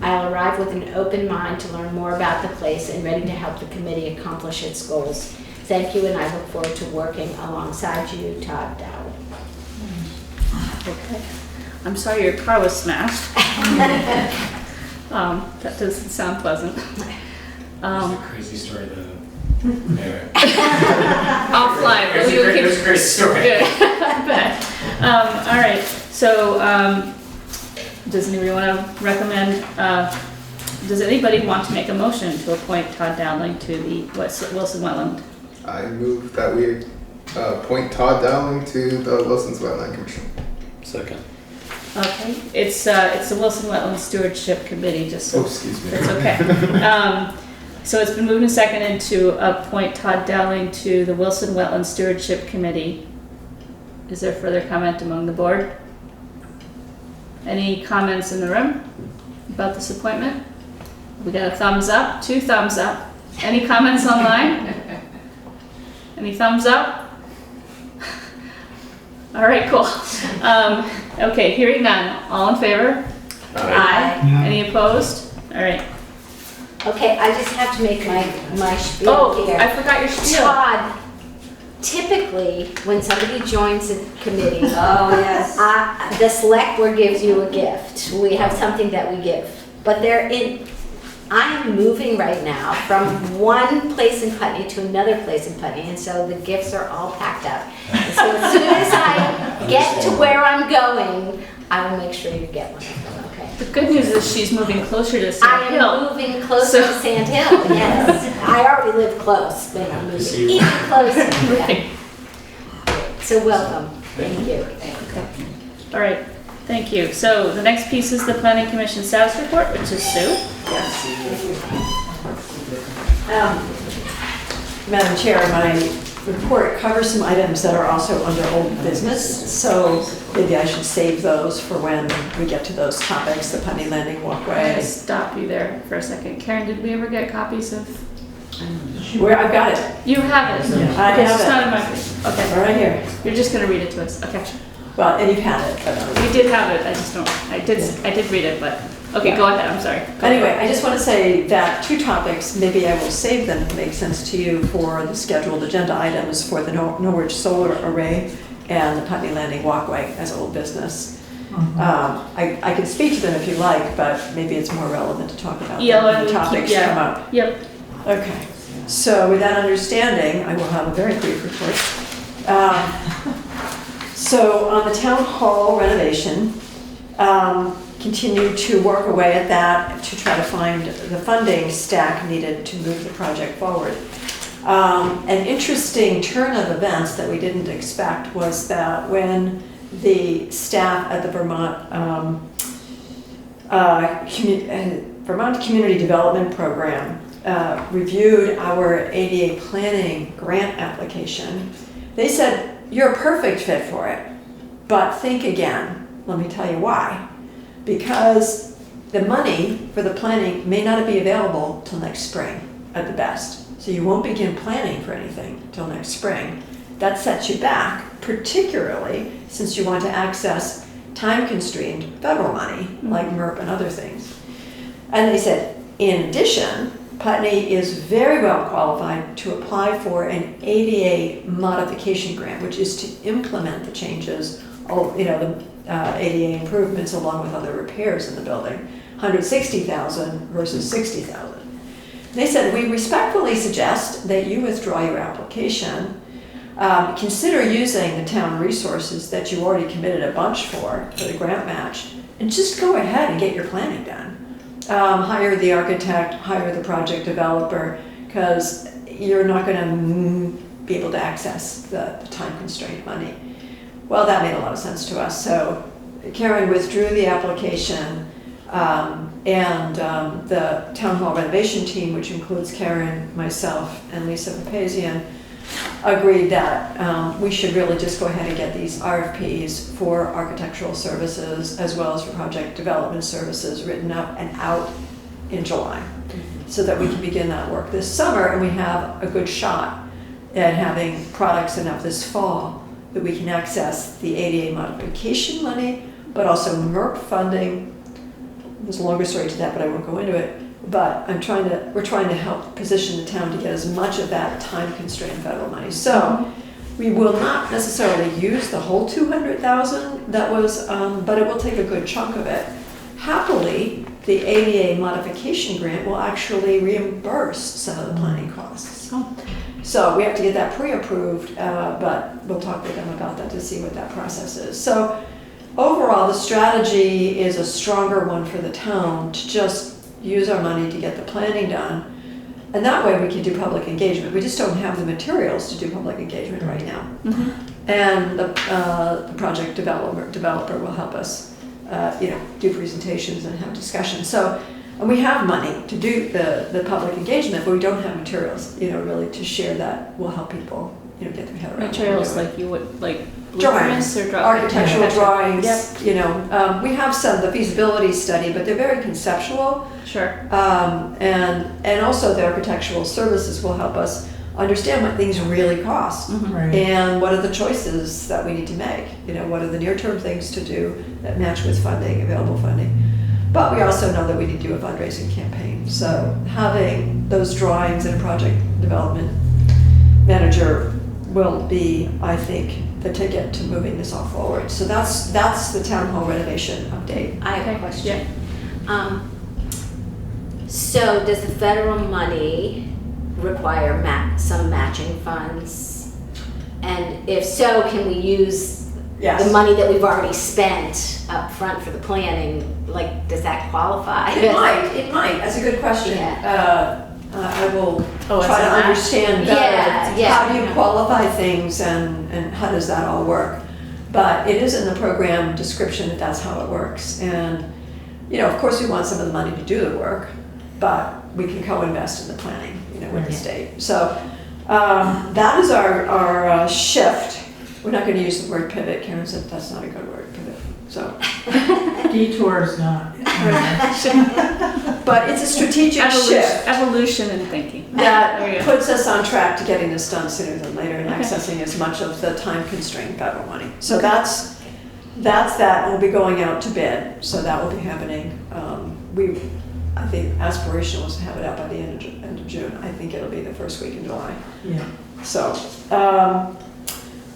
S8: I'll arrive with an open mind to learn more about the place and ready to help the committee accomplish its goals. Thank you, and I look forward to working alongside you, Todd Dowling.
S1: Okay. I'm sorry your car was smashed. That doesn't sound pleasant.
S11: It's a crazy story though. Anyway.
S1: Offline.
S11: It was a great story.
S1: Good. I bet. All right. So, does anybody want to recommend? Does anybody want to make a motion to appoint Todd Dowling to the Wilson Wetland?
S7: I move that we appoint Todd Dowling to the Wilson's Wetland Commission.
S4: Second.
S1: Okay. It's the Wilson Wetland Stewardship Committee. Just so
S7: excuse me.
S1: that's okay. So it's been moved and seconded to appoint Todd Dowling to the Wilson Wetland Stewardship Committee. Is there further comment among the board? Any comments in the room about this appointment? We got a thumbs up, 2 thumbs up. Any comments online? Any thumbs up? All right, cool. Okay, hearing none. All in favor?
S8: Aye.
S1: Any opposed? All right.
S8: Okay, I just have to make my spiel
S1: Oh,
S8: here.
S1: I forgot your spiel.
S8: Todd, typically, when somebody joins a committee,
S10: Oh, yes.
S8: the select board gives you a gift. We have something that we give. But I am moving right now from one place in Putney to another place in Putney, and so the gifts are all packed up. And so as soon as I get to where I'm going, I will make sure you get one. Okay.
S1: The good news is she's moving closer to Sand
S8: I
S1: Hill.
S8: am moving closer to Sand Hill, yes. I already live close, but I'm moving even closer.
S1: Right.
S8: So welcome. Thank you.
S1: All right, thank you. So the next piece is the Planning Commission status report, which is Sue.
S6: Yes. Madam Chair, my report covers some items that are also under old business, so maybe I should save those for when we get to those topics, the Putney Landing
S1: I'm gonna
S6: walkway.
S1: stop you there for a second. Karen, did we ever get copies of?
S6: Where, I've got it,
S1: You have it.
S6: I
S1: Okay,
S6: have
S1: it's
S6: it.
S1: not in my, okay.
S6: right here.
S1: You're just gonna read it to us, okay.
S6: Well, and you've had it, but
S1: We did have it, I just don't, I did read it, but Okay, go ahead, I'm sorry. Go
S6: Anyway,
S1: ahead.
S6: I just want to say that 2 topics, maybe I will save them if it makes sense to you for the scheduled agenda items for the Norwich solar array and the Putney Landing walkway as old business. I can speak to them if you like, but maybe it's more relevant to talk about
S1: Yeah,
S6: them
S1: well,
S6: when the topics
S1: yeah.
S6: come up.
S1: Yep.
S6: Okay, so with that understanding, I will have a very brief report. So on the town hall renovation, continue to work away at that to try to find the funding stack needed to move the project forward. An interesting turn of events that we didn't expect was that when the staff at the Vermont Community Development Program reviewed our ADA planning grant application, they said, "You're a perfect fit for it, but think again." Let me tell you why. Because the money for the planning may not be available till next spring at the best. So you won't begin planning for anything till next spring. That sets you back, particularly since you want to access time-constrained federal money, like MERP and other things. And they said, in addition, Putney is very well qualified to apply for an ADA modification grant, which is to implement the changes, the ADA improvements along with other repairs in the building, $160,000 versus $60,000. They said, "We respectfully suggest that you withdraw your application. Consider using the town resources that you already committed a bunch for the grant match, and just go ahead and get your planning done. Hire the architect, hire the project developer, because you're not going to be able to access the time constraint money." Well, that made a lot of sense to us. So Karen withdrew the application, and the town hall renovation team, which includes Karen, myself, and Lisa Papazian, agreed that we should really just go ahead and get these RFPs for architectural services as well as for project development services written up and out in July, so that we can begin that work this summer, and we have a good shot at having products enough this fall that we can access the ADA modification money, but also MERP funding. There's a longer story to that, but I won't go into it. But we're trying to help position the town to get as much of that time-constrained federal money. So we will not necessarily use the whole $200,000 that was, but it will take a good chunk of it. Happily, the ADA modification grant will actually reimburse some of the planning costs. So we have to get that pre-approved, but we'll talk with them about that to see what that process is. So overall, the strategy is a stronger one for the town to just use our money to get the planning done. And that way we can do public engagement. We just don't have the materials to do public engagement right now. And the project developer will help us, do presentations and have discussions. So, and we have money to do the public engagement, but we don't have materials, really to share that will help people, get their head around.
S1: Materials like you would, like
S6: Drawings,
S1: or
S6: architectural drawings,
S1: Yep.
S6: we have the feasibility study, but they're very conceptual.
S1: Sure.
S6: And also the architectural services will help us understand what things really cost.
S2: Right.
S6: And what are the choices that we need to make? What are the near-term things to do that match with funding, available funding? But we also know that we need to do a fundraising campaign. So having those drawings and a project development manager will be, I think, the ticket to moving this all forward. So that's the town hall renovation update.
S8: I have a question. So does the federal money require some matching funds? And if so, can we use
S6: Yes.
S8: the money that we've already spent up front for the planning? Like, does that qualify?
S6: It might. That's a good question.
S8: Yeah.
S6: I will
S1: Oh,
S6: try to
S1: as an
S6: understand better.
S8: Yeah,
S6: How do you qualify things and how does that all work? But it is in the program description that that's how it works. And, of course we want some of the money to do the work, but we can co-invest in the planning, with the state. So that is our shift. We're not going to use the word pivot. Karen said that's not a good word, pivot. So
S2: Detour is not.
S6: but it's a strategic shift.
S1: Evolution in thinking.
S6: That
S1: There you go.
S6: puts us on track to getting this done sooner than later and accessing as much of the time-constrained federal money. So that's that. We'll be going out to bid, so that will be happening I think aspirational was to have it out by the end of June. I think it'll be the first week in July.
S2: Yeah.
S6: So,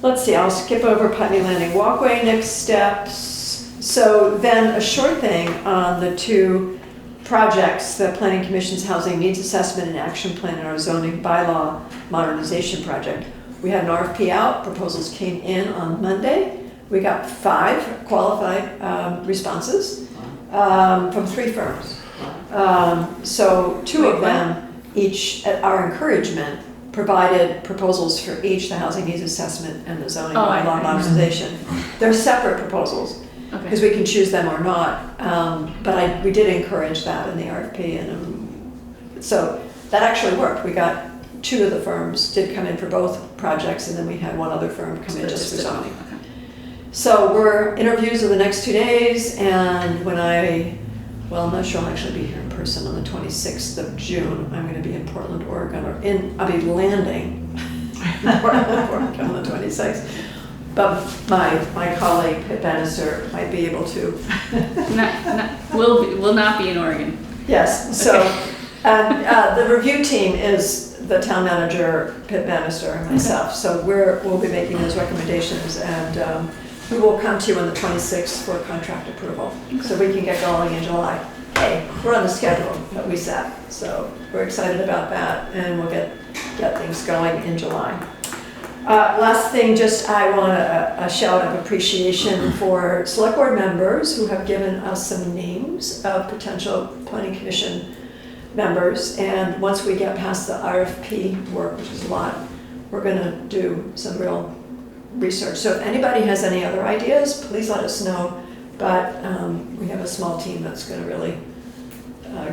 S6: let's see, I'll skip over Putney Landing Walkway, next steps. So then a short thing on the two projects, the Planning Commission's Housing Needs Assessment and Action Plan and our zoning bylaw modernization project. We had an RFP out, proposals came in on Monday. We got 5 qualified responses from 3 firms. So 2 of them, each at our encouragement, provided proposals for each, the housing needs assessment and the zoning bylaw modernization. They're separate proposals, because we can choose them or not. But we did encourage that in the RFP, and so that actually worked. We got 2 of the firms did come in for both projects, and then we had 1 other firm come in just for zoning. So we're interviews in the next 2 days, and I'm not sure I'll actually be here in person on the 26th of June. I'm going to be in Portland, Oregon, I'll be landing in Portland, Oregon on the 26th. But my colleague, Pitt Bannister, might be able to.
S1: Will not be in Oregon.
S6: Yes, so, and the review team is the town manager, Pitt Bannister, and myself. So we'll be making those recommendations, and we will come to you on the 26th for contract approval, so we can get going in July. Hey, we're on the schedule that we set, so we're excited about that, and we'll get things going in July. Last thing, I want a shout of appreciation for select board members who have given us some names of potential planning commission members, and once we get past the RFP work, which is a lot, we're going to do some real research. So if anybody has any other ideas, please let us know. But we have a small team that's going to really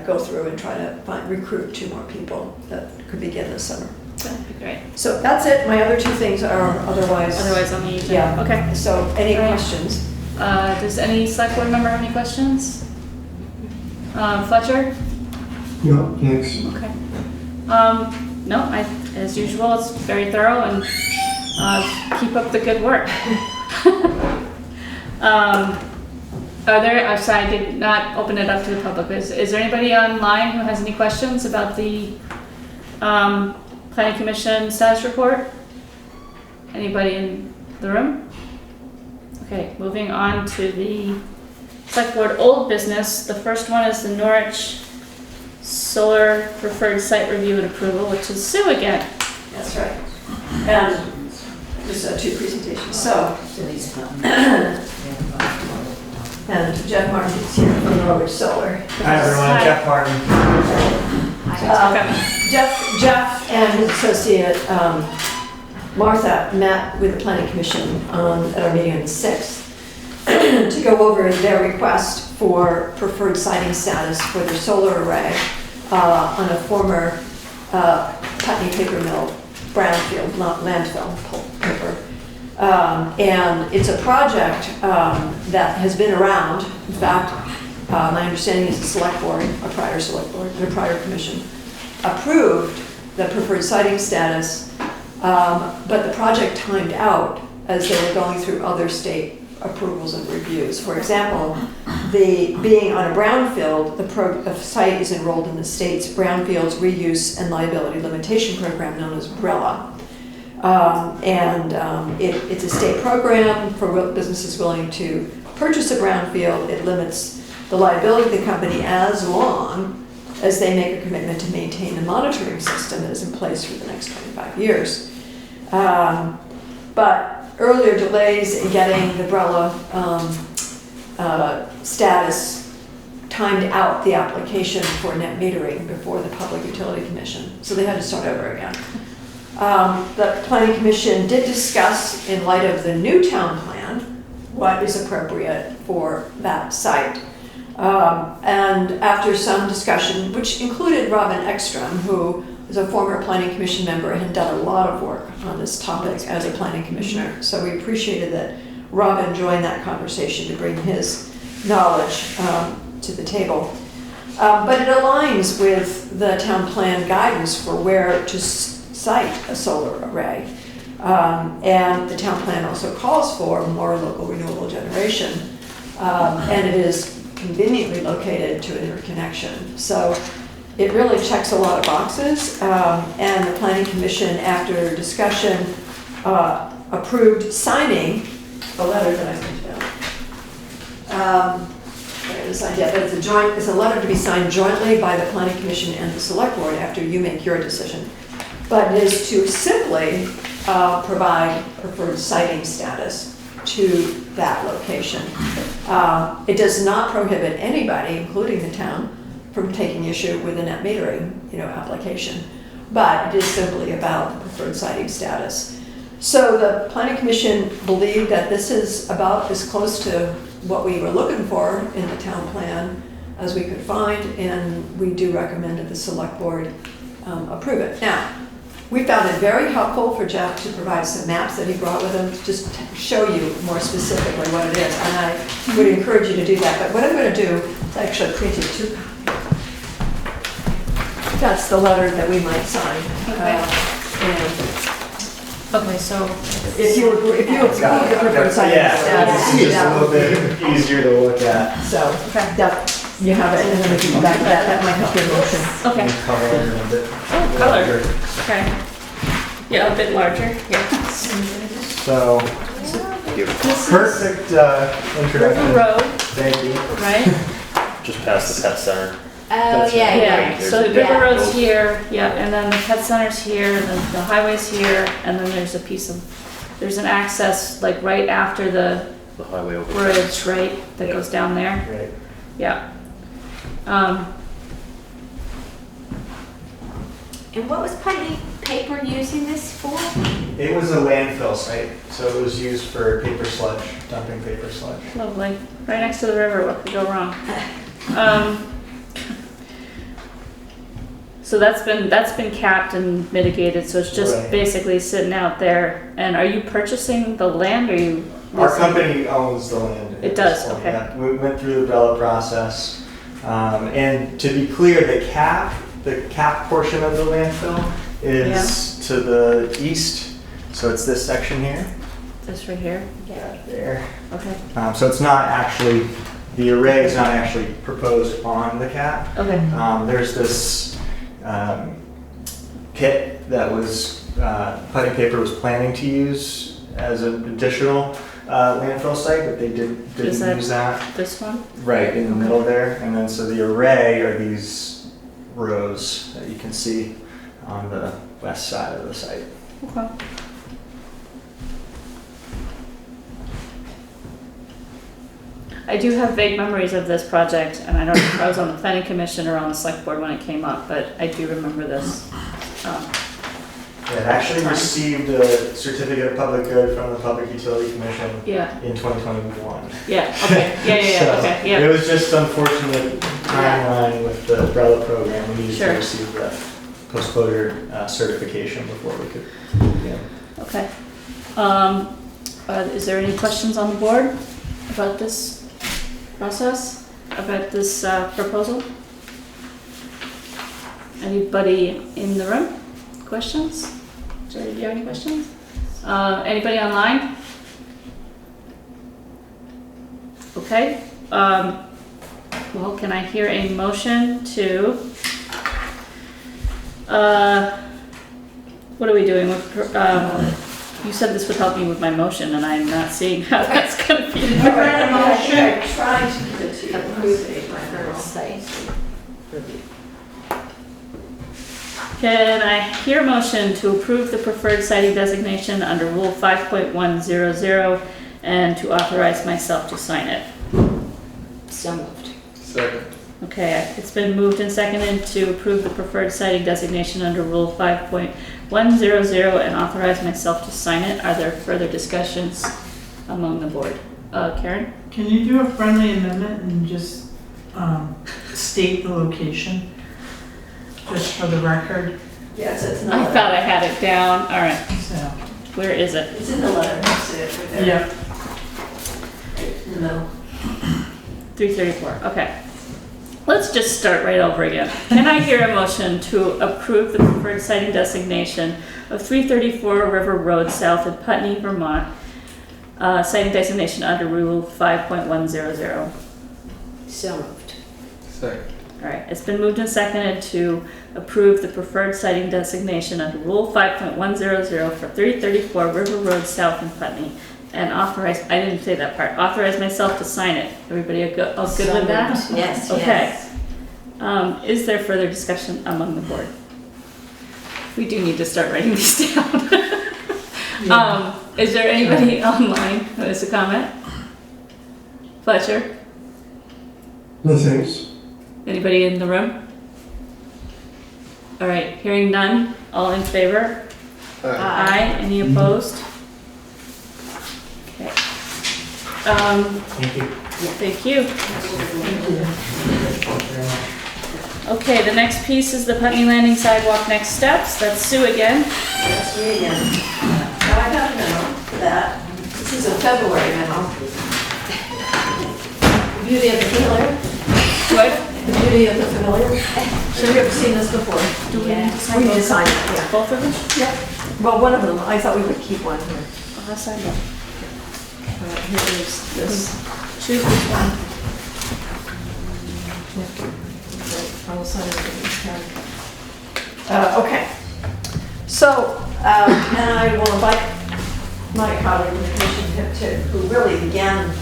S6: go through and try to recruit 2 more people that could begin this summer.
S1: That'd be great.
S6: So that's it. My other 2 things are otherwise
S1: on the agenda.
S6: Yeah.
S1: Okay.
S6: So any questions?
S1: Does any select board member have any questions? Fletcher?
S5: No, thanks.
S1: Okay. No, as usual, it's very thorough, and keep up the good work. I did not open it up to the public. Is there anybody online who has any questions about the Planning Commission status report? Anybody in the room? Okay, moving on to the Select Board old business. The first one is the Norwich Solar Preferred Site Review and Approval, which is Sue again.
S6: That's right. And just 2 presentations. So, and Jeff Martin is here from Norwich Solar.
S11: Hi everyone, Jeff Martin.
S6: Jeff and his associate Martha met with the Planning Commission at our meeting on the 6th to go over their request for preferred siting status for their solar array on a former Putney paper mill brownfield, not landfill, pulp paper. And it's a project that has been around. In fact, my understanding is the select board, a prior select board, the prior commission, approved the preferred siting status, but the project timed out as they were going through other state approvals and reviews. For example, being on a brownfield, the site is enrolled in the state's Brownfields Reuse and Liability Limitation Program, known as BRELA. It's a state program for businesses willing to purchase a brownfield. It limits the liability of the company as long as they make a commitment to maintain the monitoring system that is in place for the next 25 years. But earlier delays in getting the BRELA status timed out the application for net metering before the Public Utility Commission, so they had to start over again. The Planning Commission did discuss, in light of the new town plan, what is appropriate for that site. And after some discussion, which included Robin Ekstrom, who is a former Planning Commission member and had done a lot of work on this topic as a Planning Commissioner. So we appreciated that Robin joined that conversation to bring his knowledge to the table. But it aligns with the town plan guidance for where to site a solar array. And the town plan also calls for more local renewable generation. And it is conveniently located to an interconnection. So it really checks a lot of boxes, and the Planning Commission, after discussion, approved signing the letter that I sent down. It's a letter to be signed jointly by the Planning Commission and the Select Board after you make your decision. But it is to simply provide preferred siting status to that location. It does not prohibit anybody, including the town, from taking issue with a net metering, application. But it is simply about the preferred siting status. So the Planning Commission believed that this is about as close to what we were looking for in the town plan as we could find, and we do recommend that the Select Board approve it. Now, we found it very helpful for Jeff to provide some maps that he brought with him, just to show you more specifically what it is, and I would encourage you to do that. But what I'm going to do is actually print you 2 copies. That's the letter that we might sign.
S1: Okay, so
S6: If you approve the preferred siting status.
S12: It's just a little bit easier to look at.
S6: So, that, you have it, and then we can go back to that, that might help your motion.
S1: okay.
S12: Color and a bit.
S1: Color. Okay. Yeah, a bit larger. Yeah.
S12: So, perfect introduction.
S1: River Road,
S12: Thank you.
S1: right?
S4: Just past the pet center.
S8: Oh,
S12: That's
S8: yeah,
S1: Yeah,
S8: yeah.
S1: so the River Road's here, yeah, and then the pet center's here, and then the highway's here, and then there's a piece of, there's an access like right after the
S4: The highway over.
S1: bridge, right, that goes down there,
S12: Right.
S1: yeah.
S8: And what was Putney Paper using this for?
S12: It was a landfill site, so it was used for paper sludge, dumping paper sludge.
S1: Lovely, right next to the river, what could go wrong? So that's been capped and mitigated, so it's just
S12: Right.
S1: basically sitting out there. And are you purchasing the land, or are you?
S12: Our
S1: leasing?
S12: company owns the land.
S1: It
S12: at
S1: does,
S12: this point,
S1: okay.
S12: yeah. We went through the Bella process. And to be clear, the cap portion of the landfill is to the east. So it's this section here.
S1: This right here?
S12: Yeah. There.
S1: Okay,
S12: So it's not actually, the array is not actually proposed on the cap.
S1: okay,
S12: There's this pit that was, Putney Paper was planning to use as an additional landfill site, but they didn't
S1: Is that-
S12: use that.
S1: this one?
S12: Right in the middle there. And then so the array are these rows that you can see on the west side of the site.
S1: Okay. I do have vague memories of this project, and I don't know if I was on the planning commission or on the select board when it came up, but I do remember this.
S12: It actually received a certificate of public good from the Public Utility Commission
S1: Yeah,
S12: in 2021.
S1: yeah, okay, yeah,
S12: So,
S1: okay, yeah.
S12: It was just unfortunate timeline with the umbrella program. We needed
S1: Sure.
S12: to receive the post-closure certification before we could begin.
S1: Okay. Is there any questions on the board about this process, about this proposal? Anybody in the room? Questions? Jerry, do you have any questions? Anybody online? Okay. Well, can I hear a motion to, what are we doing with, you said this would help me with my motion, and I'm not seeing how that's gonna be.
S6: I read a motion, I tried to give it to you.
S8: Approve my first site.
S1: Can I hear a motion to approve the preferred siting designation under Rule 5.100 and to authorize myself to sign it?
S8: So moved.
S7: Second.
S1: Okay, it's been moved and seconded to approve the preferred siting designation under Rule 5.100 and authorize myself to sign it. Are there further discussions among the board? Karen?
S2: Can you do a friendly amendment and just state the location? Just for the record,
S6: Yes, it's in the
S1: I
S6: letter.
S1: thought I had it down. All right,
S2: so.
S1: where is it?
S6: It's in the letter, that's it, right there.
S2: Yeah.
S6: Right in the middle.
S1: 334, okay. Let's just start right over again. Can I hear a motion to approve the preferred siting designation of 334 River Road South in Putney, Vermont, siting designation under Rule 5.100?
S8: So moved.
S7: Second.
S1: All right, it's been moved and seconded to approve the preferred siting designation under Rule 5.100 for 334 River Road South in Putney, and authorize, I didn't say that part, authorize myself to sign it. Everybody all good
S8: So
S1: with that?
S8: moved. Yes,
S1: Okay.
S8: yes.
S1: Is there further discussion among the board? We do need to start writing these down. Is there anybody online who has a comment? Fletcher?
S5: No thanks.
S1: Anybody in the room? All right, hearing none, all in favor? Aye. Any opposed? Okay.
S12: Thank you.
S1: Thank you. Okay, the next piece is the Putney Landing Sidewalk next steps. That's Sue again.
S6: That's me again. Now, I got a memo for that. This is a February memo. The beauty of the familiar.
S1: What?
S6: The beauty of the familiar. Have you ever seen this before?
S1: Do we need to sign
S6: We need to
S1: both?
S6: sign it, yeah.
S1: Both of them?
S6: Yep. Well, one of them, I thought we would keep one here.
S1: I'll sign them.
S6: Here is this.
S1: Choose which one.
S6: I will sign it in this pen. Okay. So, and I will invite my colleague in the commission, Pip, who really began,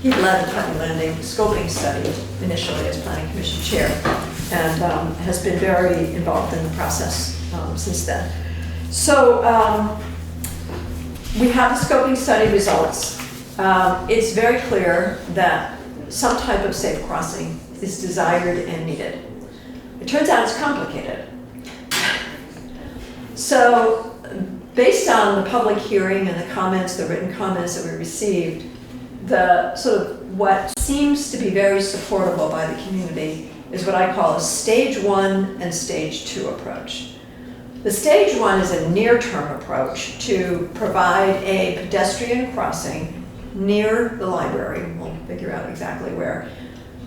S6: he led the Putney Landing scoping study initially as planning commission chair, and has been very involved in the process since then. So, we have the scoping study results. It's very clear that some type of safe crossing is desired and needed. It turns out it's complicated. So, based on the public hearing and the comments, the written comments that we received, the sort of what seems to be very supportable by the community is what I call a stage 1 and stage 2 approach. The stage 1 is a near-term approach to provide a pedestrian crossing near the library, we'll figure out exactly where,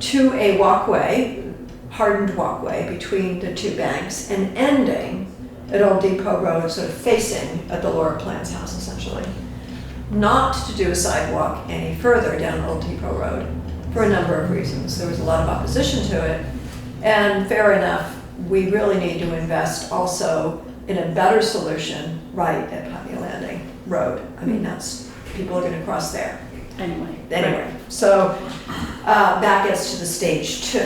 S6: to a walkway, hardened walkway between the two banks, and ending at Old Depot Road, sort of facing at the Laura Plans house, essentially. Not to do a sidewalk any further down Old Depot Road for a number of reasons. There was a lot of opposition to it, and fair enough, we really need to invest also in a better solution right at Putney Landing Road. I mean, that's, people are gonna cross there. Anyway, so that gets to the stage 2.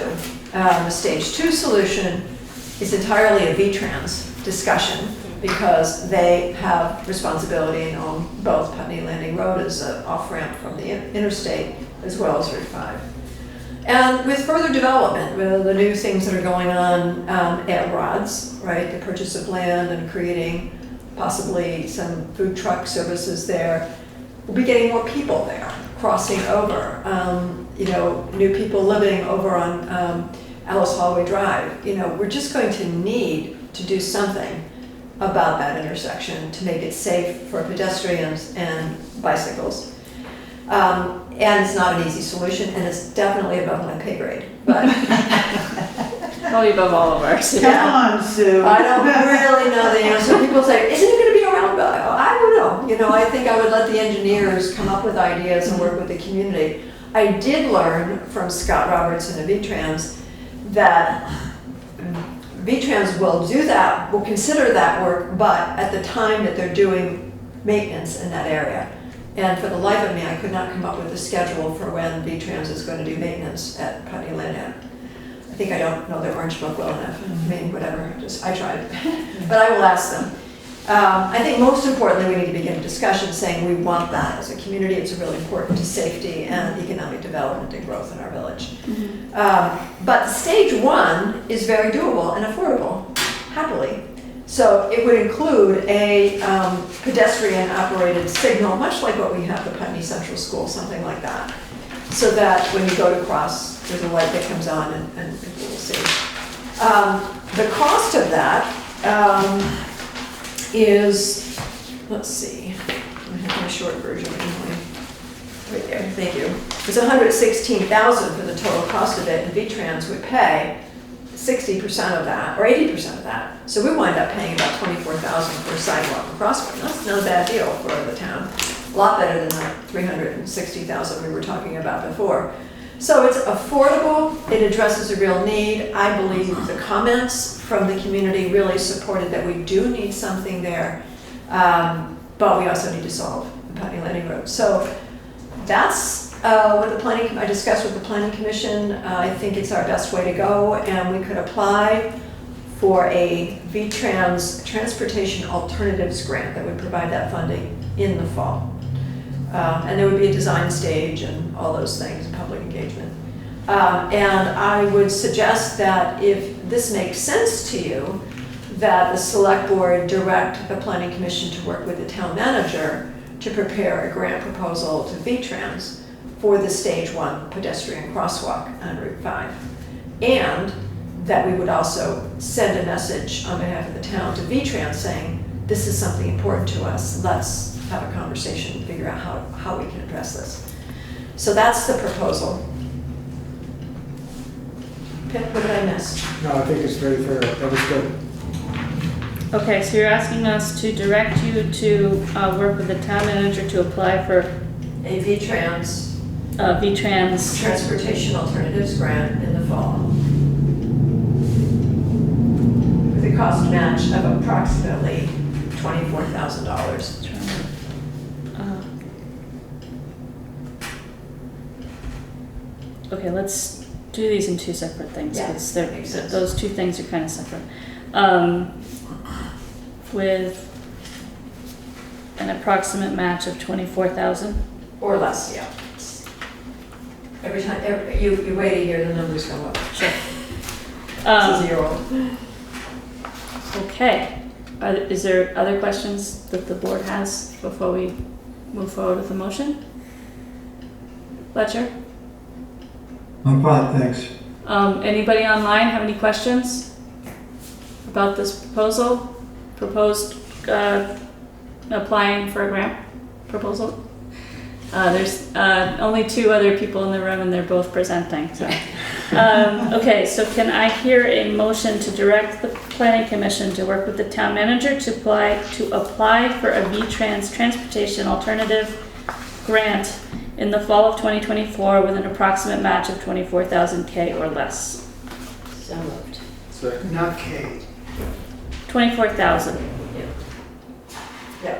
S6: The stage 2 solution is entirely a V-Trans discussion because they have responsibility and own both Putney Landing Road as an off-ramp from the interstate as well as Route 5. And with further development, with the new things that are going on at Rods, right, the purchase of land and creating possibly some food truck services there, we'll be getting more people there crossing over. You know, new people living over on Alice Hallway Drive. You know, we're just going to need to do something about that intersection to make it safe for pedestrians and bicycles. And it's not an easy solution, and it's definitely above my pay grade. But
S1: Probably above all of ours.
S6: Come on, Sue. I don't really know the answer. People say, isn't it going to be a roundabout? I don't know. You know, I think I would let the engineers come up with ideas and work with the community. I did learn from Scott Robertson of V-Trans that V-Trans will do that, will consider that work, but at the time that they're doing maintenance in that area. And for the life of me, I could not come up with a schedule for when V-Trans is going to do maintenance at Putney Landing. I think I don't know their orange book well enough. I mean, whatever, I tried. But I will ask them. I think most importantly, we need to begin a discussion saying we want that as a community. It's really important to safety and economic development and growth in our village. But stage 1 is very doable and affordable, happily. So it would include a pedestrian-operated signal, much like what we have at Putney Central School, something like that, so that when you go to cross, there's a light that comes on and people will see. The cost of that is, let's see, I have my short version anyway. Right there, thank you. It's $116,000 for the total cost of it, and V-Trans would pay 60% of that, or 80% of that. So we wind up paying about $24,000 for a sidewalk and crosswalk. That's not a bad deal for the town. A lot better than the $360,000 we were talking about before. So it's affordable, it addresses a real need. I believe the comments from the community really supported that we do need something there, but we also need to solve the Putney Landing Road. So that's what I discussed with the Planning Commission. I think it's our best way to go, and we could apply for a V-Trans Transportation Alternatives Grant that would provide that funding in the fall. And there would be a design stage and all those things, public engagement. And I would suggest that if this makes sense to you, that the select board direct the planning commission to work with the town manager to prepare a grant proposal to V-Trans for the stage 1 pedestrian crosswalk on Route 5. And that we would also send a message on behalf of the town to V-Trans saying, this is something important to us, let's have a conversation and figure out how we can address this. So that's the proposal. Pip, what did I miss?
S5: No, I think it's very fair. That was good.
S1: Okay, so you're asking us to direct you to work with the town manager to apply for
S6: A V-Trans
S1: V-Trans
S6: Transportation Alternatives Grant in the fall. With a cost match of approximately $24,000.
S1: Okay, let's do these in two separate things,
S6: Yeah,
S1: because
S6: makes sense.
S1: those two things are kind of separate. With an approximate match of 24,000.
S6: Or less, yeah. Every time, you wait a year, the numbers go up.
S1: Sure.
S6: It's a zero.
S1: Okay. Is there other questions that the board has before we move forward with the motion? Fletcher?
S13: I'm fine, thanks.
S1: Anybody online have any questions about this proposal? Proposed applying for a grant proposal? There's only two other people in the room and they're both presenting. So. Okay, so can I hear a motion to direct the Planning Commission to work with the town manager to apply for a V-Trans Transportation Alternative Grant in the fall of 2024 with an approximate match of 24,000 K or less?
S8: So moved.
S5: Not K.
S1: 24,000.
S6: Yeah.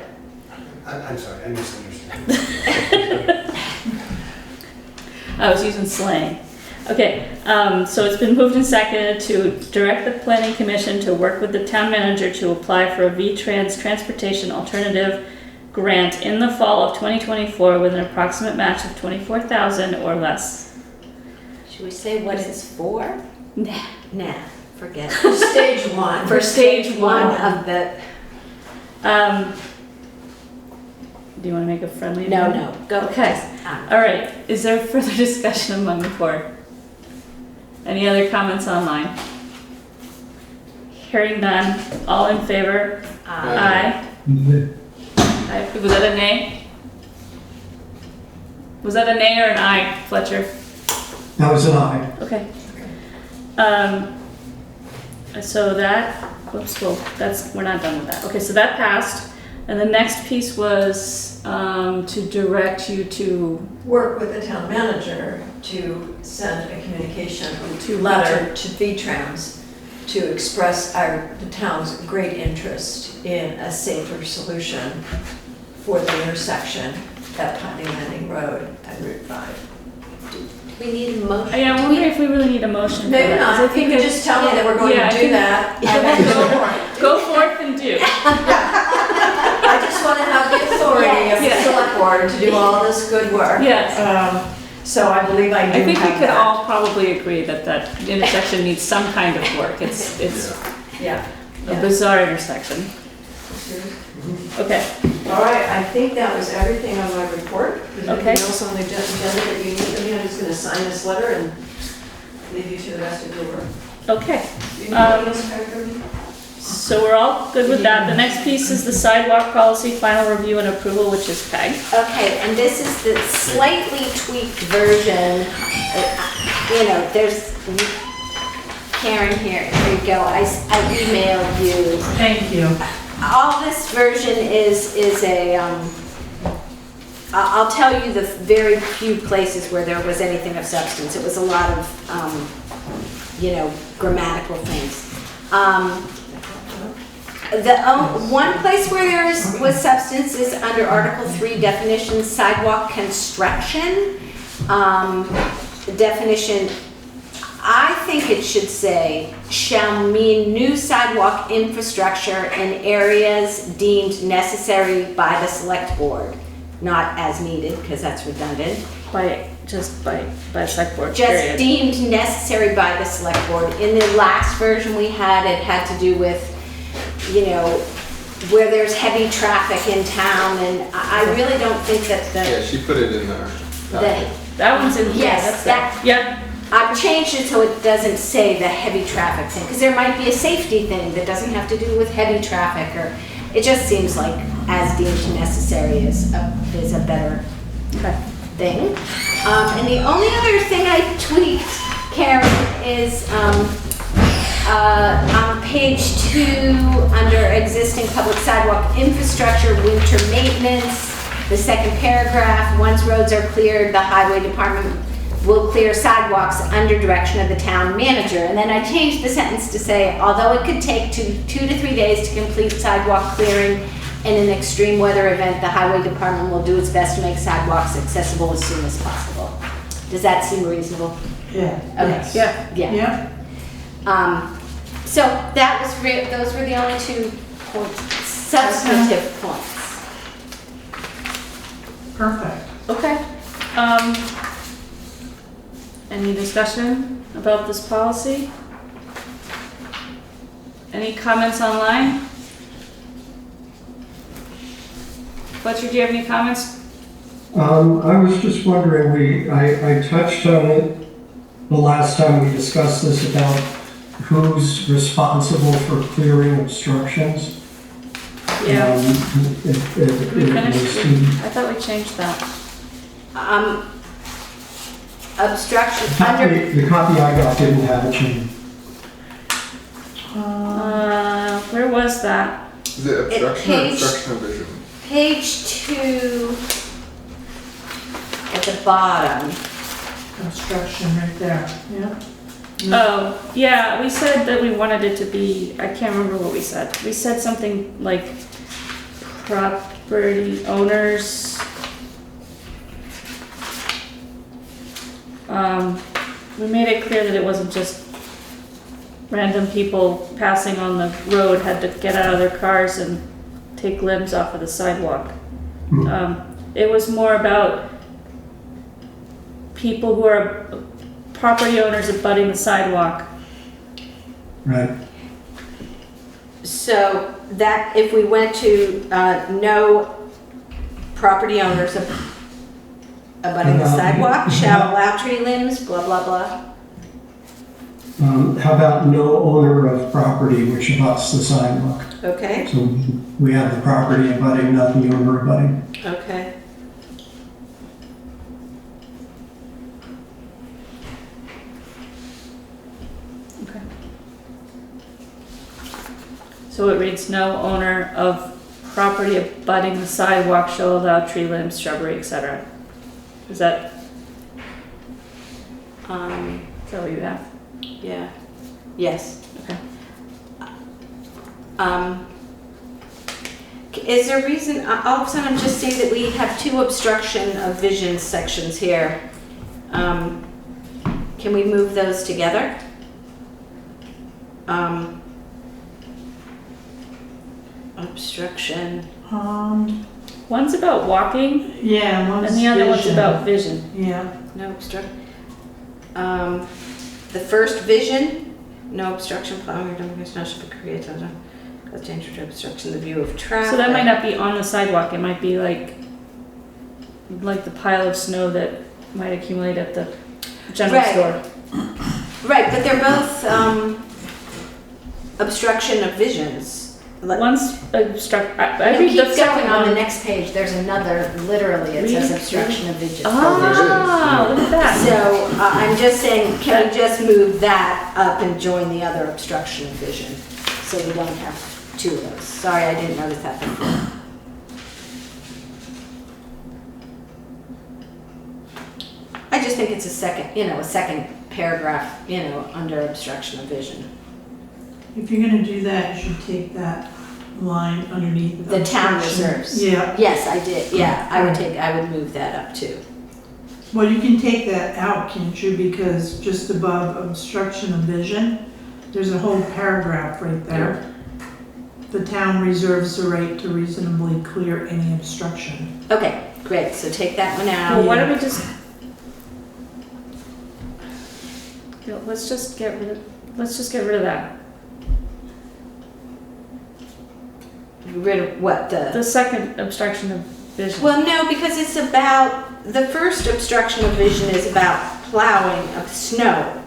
S5: I'm sorry, I misunderstood.
S1: I was using slang. Okay, so it's been moved and seconded to direct the Planning Commission to work with the town manager to apply for a V-Trans Transportation Alternative Grant in the fall of 2024 with an approximate match of 24,000 or less.
S8: Should we say what it's for? Nah, forget it.
S6: For stage 1.
S8: For stage 1 of the,
S1: do you want to make a friendly
S8: no,
S1: amendment?
S8: go.
S1: Okay.
S8: Just,
S1: All right, is there further discussion among the board? Any other comments online? Hearing none, all in favor? Aye. Was that a nay? Was that a nay or an aye, Fletcher?
S13: That was an aye.
S1: Okay. So that, whoops, well, we're not done with that. Okay, so that passed. And the next piece was to direct you to
S6: Work with the town manager to send a communication letter to V-Trans to express the town's great interest in a safer solution for the intersection at Putney Landing Road at Route 5.
S8: we need a motion.
S1: Yeah, I wonder if we really need a motion for that.
S6: Maybe
S1: 'cause
S6: not, if you could just tell me that we're going
S1: yeah,
S6: to
S1: I
S6: do
S1: think-
S6: that. and then
S1: Go forth and do.
S6: I just want to have the authority of the
S1: Yes.
S6: select board to do all this good work.
S1: Yes.
S6: So I believe I do
S1: I think we
S6: have
S1: could
S6: that.
S1: all probably agree that that intersection needs some kind of work. It's
S6: Yeah.
S1: a bizarre intersection. Okay.
S6: All right, I think that was everything on my report. Is there
S1: Okay.
S6: anything else on the agenda that you need from me? I'm just gonna sign this letter and leave you to the rest of your work.
S1: Okay.
S6: Do you need anything else, Carrie?
S1: So we're all good with that. The next piece is the sidewalk policy final review and approval, which is Peg.
S8: Okay, and this is the slightly tweaked version. You know, there's Karen here you go. I emailed you.
S2: Thank you.
S8: All this version is a I'll tell you the very few places where there was anything of substance. It was a lot of, grammatical things. One place where was substance is under Article 3 definitions, sidewalk construction. Definition, I think it should say, shall mean new sidewalk infrastructure in areas deemed necessary by the select board. Not as needed, because that's redundant.
S1: By select board,
S8: Just
S1: period.
S8: deemed necessary by the select board. In the last version we had, it had to do with, where there's heavy traffic in town, and I really don't think that
S7: Yeah, she put it in there.
S1: That one's in,
S8: Yes,
S1: yeah.
S8: I've changed it so it doesn't say the heavy traffic thing, because there might be a safety thing that doesn't have to do with heavy traffic, or it just seems like as deemed necessary is a better thing. And the only other thing I tweaked, Karen, is on page 2 under existing public sidewalk infrastructure, winter maintenance, the second paragraph, once roads are cleared, the highway department will clear sidewalks under direction of the town manager. And then I changed the sentence to say, although it could take 2 to 3 days to complete sidewalk clearing in an extreme weather event, the highway department will do its best to make sidewalks accessible as soon as possible. Does that seem reasonable?
S2: Yeah.
S8: Okay.
S2: Yes.
S8: Yeah. So that was those were the only 2 substantive points.
S2: Perfect.
S8: Okay.
S1: Any discussion about this policy? Any comments online? Fletcher, do you have any comments?
S5: I was just wondering, I touched on it the last time we discussed this about who's responsible for clearing obstructions.
S1: Yeah. We finished,
S5: was-
S1: I thought we changed that.
S8: Obstruction
S5: the
S8: under.
S5: the copy I got didn't have a change.
S1: Where was that?
S7: Is it obstruction or
S8: page-
S7: obstruction of vision?
S8: Page 2 at the bottom.
S2: Construction right there, yeah.
S1: Oh, yeah, we said that we wanted it to be, I can't remember what we said. We said something like property owners. We made it clear that it wasn't just random people passing on the road had to get out of their cars and take limbs off of the sidewalk. It was more about people who are property owners abutting the sidewalk.
S5: Right.
S8: So that if we went to no property owners abutting the sidewalk shall allow tree limbs, blah, blah, blah.
S5: How about no owner of property which abuts the sidewalk?
S8: Okay,
S5: So we have the property abutting, not the owner abutting.
S8: okay.
S1: Okay. So it reads, no owner of property abutting the sidewalk shall allow tree limbs, shrubbery, etc. Is that what you have?
S8: Yeah, yes.
S1: Okay.
S8: Is there a reason, all of a sudden I'm just seeing that we have 2 obstruction of vision sections here. Can we move those together? Obstruction.
S1: One's about walking
S2: Yeah, one's
S1: and the other one's
S2: vision.
S1: about vision.
S2: Yeah.
S8: No obstruction. The first vision, no obstruction, plowing or dumping snow should be created. That's danger to obstruction the view of traffic.
S1: So that might not be on the sidewalk, it might be like the pile of snow that might accumulate at the general
S8: Right.
S1: store.
S8: Right, but they're both obstruction of visions.
S1: One's obstruct, I
S8: No,
S1: read the
S8: keep
S1: second
S8: going on the
S1: one.
S8: next page. There's another, literally, it says
S1: Really?
S8: obstruction of vision.
S1: Ah, look at that.
S8: So I'm just saying, can we just move that up and join the other obstruction of vision? So we don't have 2 of those. Sorry, I didn't notice that before. just think it's a second paragraph, under obstruction of vision.
S2: If you're gonna do that, you should take that line underneath.
S8: The town
S2: obstruction.
S8: reserves.
S2: Yeah.
S8: Yes, I did, yeah, I would move that up too.
S2: Well, you can take that out, can't you? Because just above obstruction of vision, there's a whole paragraph right there. The town reserves the right to reasonably clear any obstruction.
S8: Okay, great, so take that one out.
S1: Well, why don't we just, let's just get rid of that.
S8: Rid of what,
S1: The second obstruction of vision.
S8: Well, no, because it's about, the first obstruction of vision is about plowing of snow.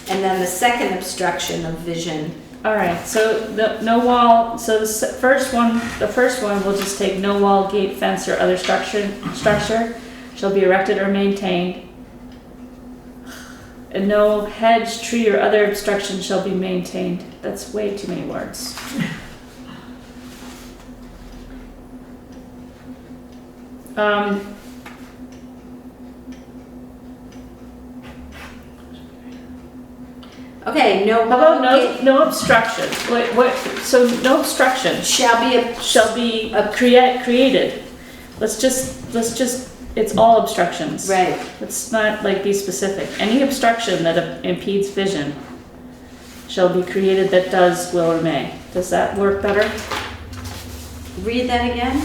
S8: And then the second obstruction of vision.
S1: All right, so no wall, so the first one will just take no wall, gate, fence, or other structure shall be erected or maintained. And no hedge, tree, or other obstruction shall be maintained. That's way too many words.
S8: Okay, no
S1: How about
S8: wall, gate
S1: no obstruction? What? So no obstruction
S8: shall be
S1: created. Let's just. It's all obstructions.
S8: right.
S1: Let's not be specific. Any obstruction that impedes vision shall be created that does, will, or may. Does that work better?
S8: Read that again.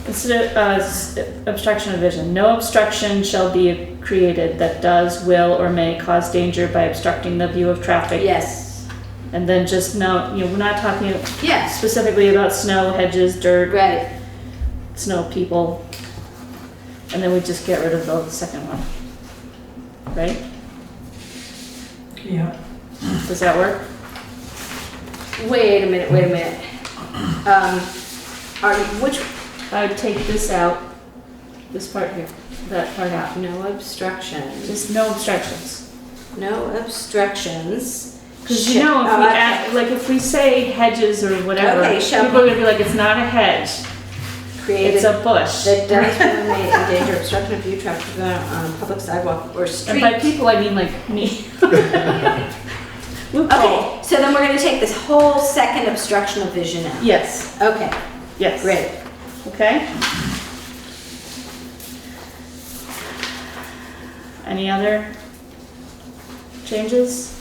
S1: Instead of obstruction of vision, no obstruction shall be created that does, will, or may cause danger by obstructing the view of traffic.
S8: Yes.
S1: And then just no, we're not talking
S8: Yes.
S1: specifically about snow, hedges, dirt,
S8: Right.
S1: snow people. And then we just get rid of the second one. Right?
S2: Yeah.
S1: Does that work?
S8: Wait a minute. Which?
S1: I would take this out, this part here, that part out.
S8: No obstructions.
S1: Just no obstructions.
S8: No obstructions.
S1: Because if we add, if we say hedges or whatever,
S8: Okay,
S1: people are gonna be like, it's not a hedge,
S8: Created
S1: it's a bush.
S8: that does remain in danger of obstruction of view traffic on a public sidewalk or street.
S1: And by people, I mean me.
S8: Okay, so then we're gonna take this whole second obstruction of vision out.
S1: Yes,
S8: Okay,
S1: yes.
S8: great.
S1: Okay. Any other changes?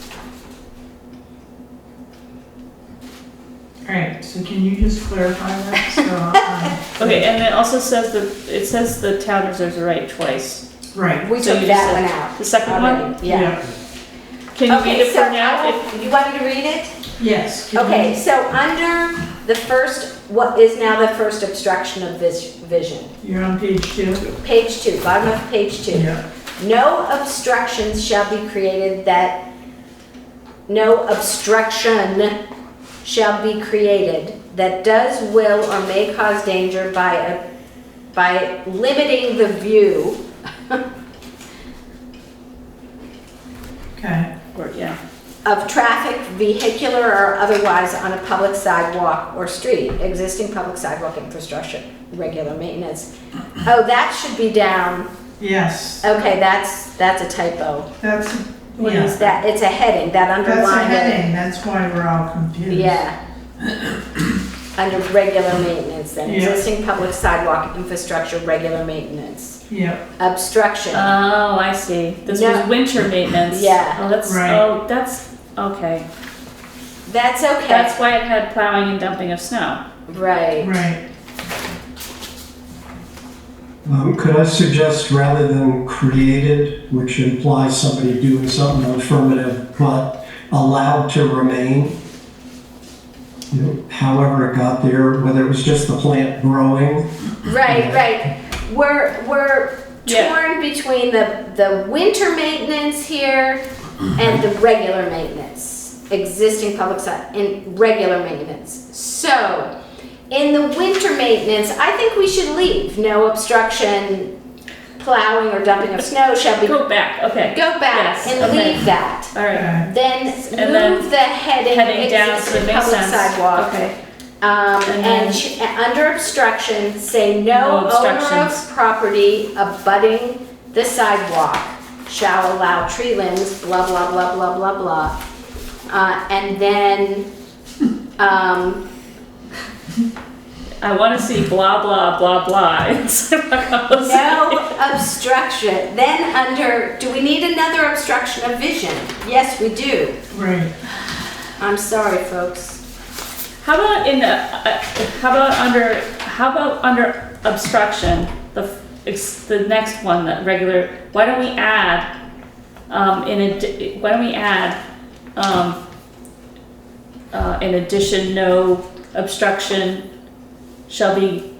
S2: All right, so can you just clarify that? So,
S1: Okay, and it also says it says the town reserves a right twice.
S2: right.
S8: We
S1: So
S8: took
S1: you
S8: that
S1: just
S8: one
S1: said
S8: out.
S1: The second
S8: already.
S1: one?
S8: Yeah.
S1: Can you
S8: Okay,
S1: read it
S8: so
S1: for now?
S8: you want me to read it?
S2: Yes. can
S8: Okay,
S2: you-
S8: so under the first, what is now the first obstruction of vision?
S2: You're on page 2?
S8: Page 2, bottom of page 2.
S2: Yeah.
S8: No obstructions shall be created that, no obstruction shall be created that does, will, or may cause danger by limiting the view.
S2: Okay.
S1: Or, yeah.
S8: Of traffic, vehicular or otherwise on a public sidewalk or street, existing public sidewalk infrastructure, regular maintenance. Oh, that should be down.
S2: Yes.
S8: Okay, that's a typo.
S2: That's,
S8: What
S2: yeah.
S8: is that? It's a heading, that
S2: That's a
S8: underlined.
S2: heading, that's why we're all confused.
S8: Yeah. Under regular maintenance then,
S2: Yeah.
S8: existing public sidewalk infrastructure, regular maintenance.
S2: Yep.
S8: Obstruction.
S1: Oh, I see. This
S8: No.
S1: was winter maintenance.
S8: Yeah.
S1: Oh, that's,
S2: Right.
S1: that's, okay.
S8: That's okay.
S1: That's why it had plowing and dumping of snow.
S8: Right.
S2: Right.
S5: Could I suggest rather than created, which implies somebody doing something affirmative, but allowed to remain? However it got there, whether it was just the plant growing.
S8: Right. We're
S1: Yeah.
S8: torn between the winter maintenance here and the regular maintenance. Existing public side, in regular maintenance. So, in the winter maintenance, I think we should leave no obstruction, plowing or dumping of snow shall be.
S1: Go back, okay.
S8: Go back
S1: Yes,
S8: and
S1: okay.
S8: leave that.
S1: All right.
S2: Okay.
S8: Then
S1: And then
S8: move the heading
S1: down so it
S8: existing
S1: makes
S8: public
S1: sense.
S8: sidewalk.
S1: Okay.
S8: And
S1: then-
S8: under obstruction, say
S1: No
S8: no owner
S1: obstructions.
S8: of property abutting the sidewalk shall allow tree limbs, blah, blah, blah, blah, blah, blah. And then,
S1: I want to see blah, blah, blah, blah inside my house.
S8: no obstruction. Then under, do we need another obstruction of vision? Yes, we do.
S2: Right.
S8: I'm sorry, folks.
S1: How about under obstruction, the next one, the regular, why don't we add, in addition, no obstruction shall be,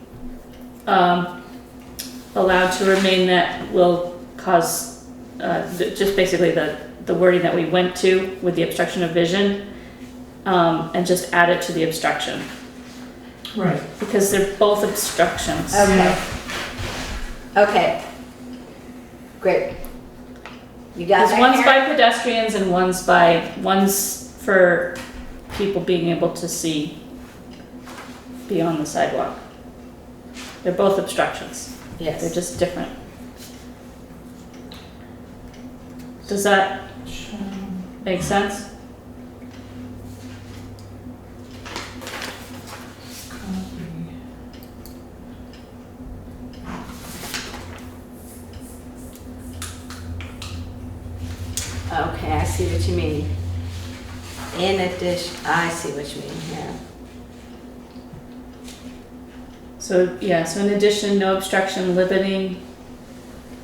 S1: allowed to remain that will cause, just basically the wording that we went to with the obstruction of vision, and just add it to the obstruction.
S2: Right.
S1: Because they're both obstructions.
S8: Okay. Okay. Great. You got
S1: Because
S8: that,
S1: one's
S8: Karen?
S1: by pedestrians and one's for people being able to see beyond the sidewalk. They're both obstructions.
S8: Yes.
S1: They're just different. Does that make sense?
S8: Okay, I see what you mean. In addition, I see what you mean here.
S1: So, yeah, so in addition, no obstruction limiting,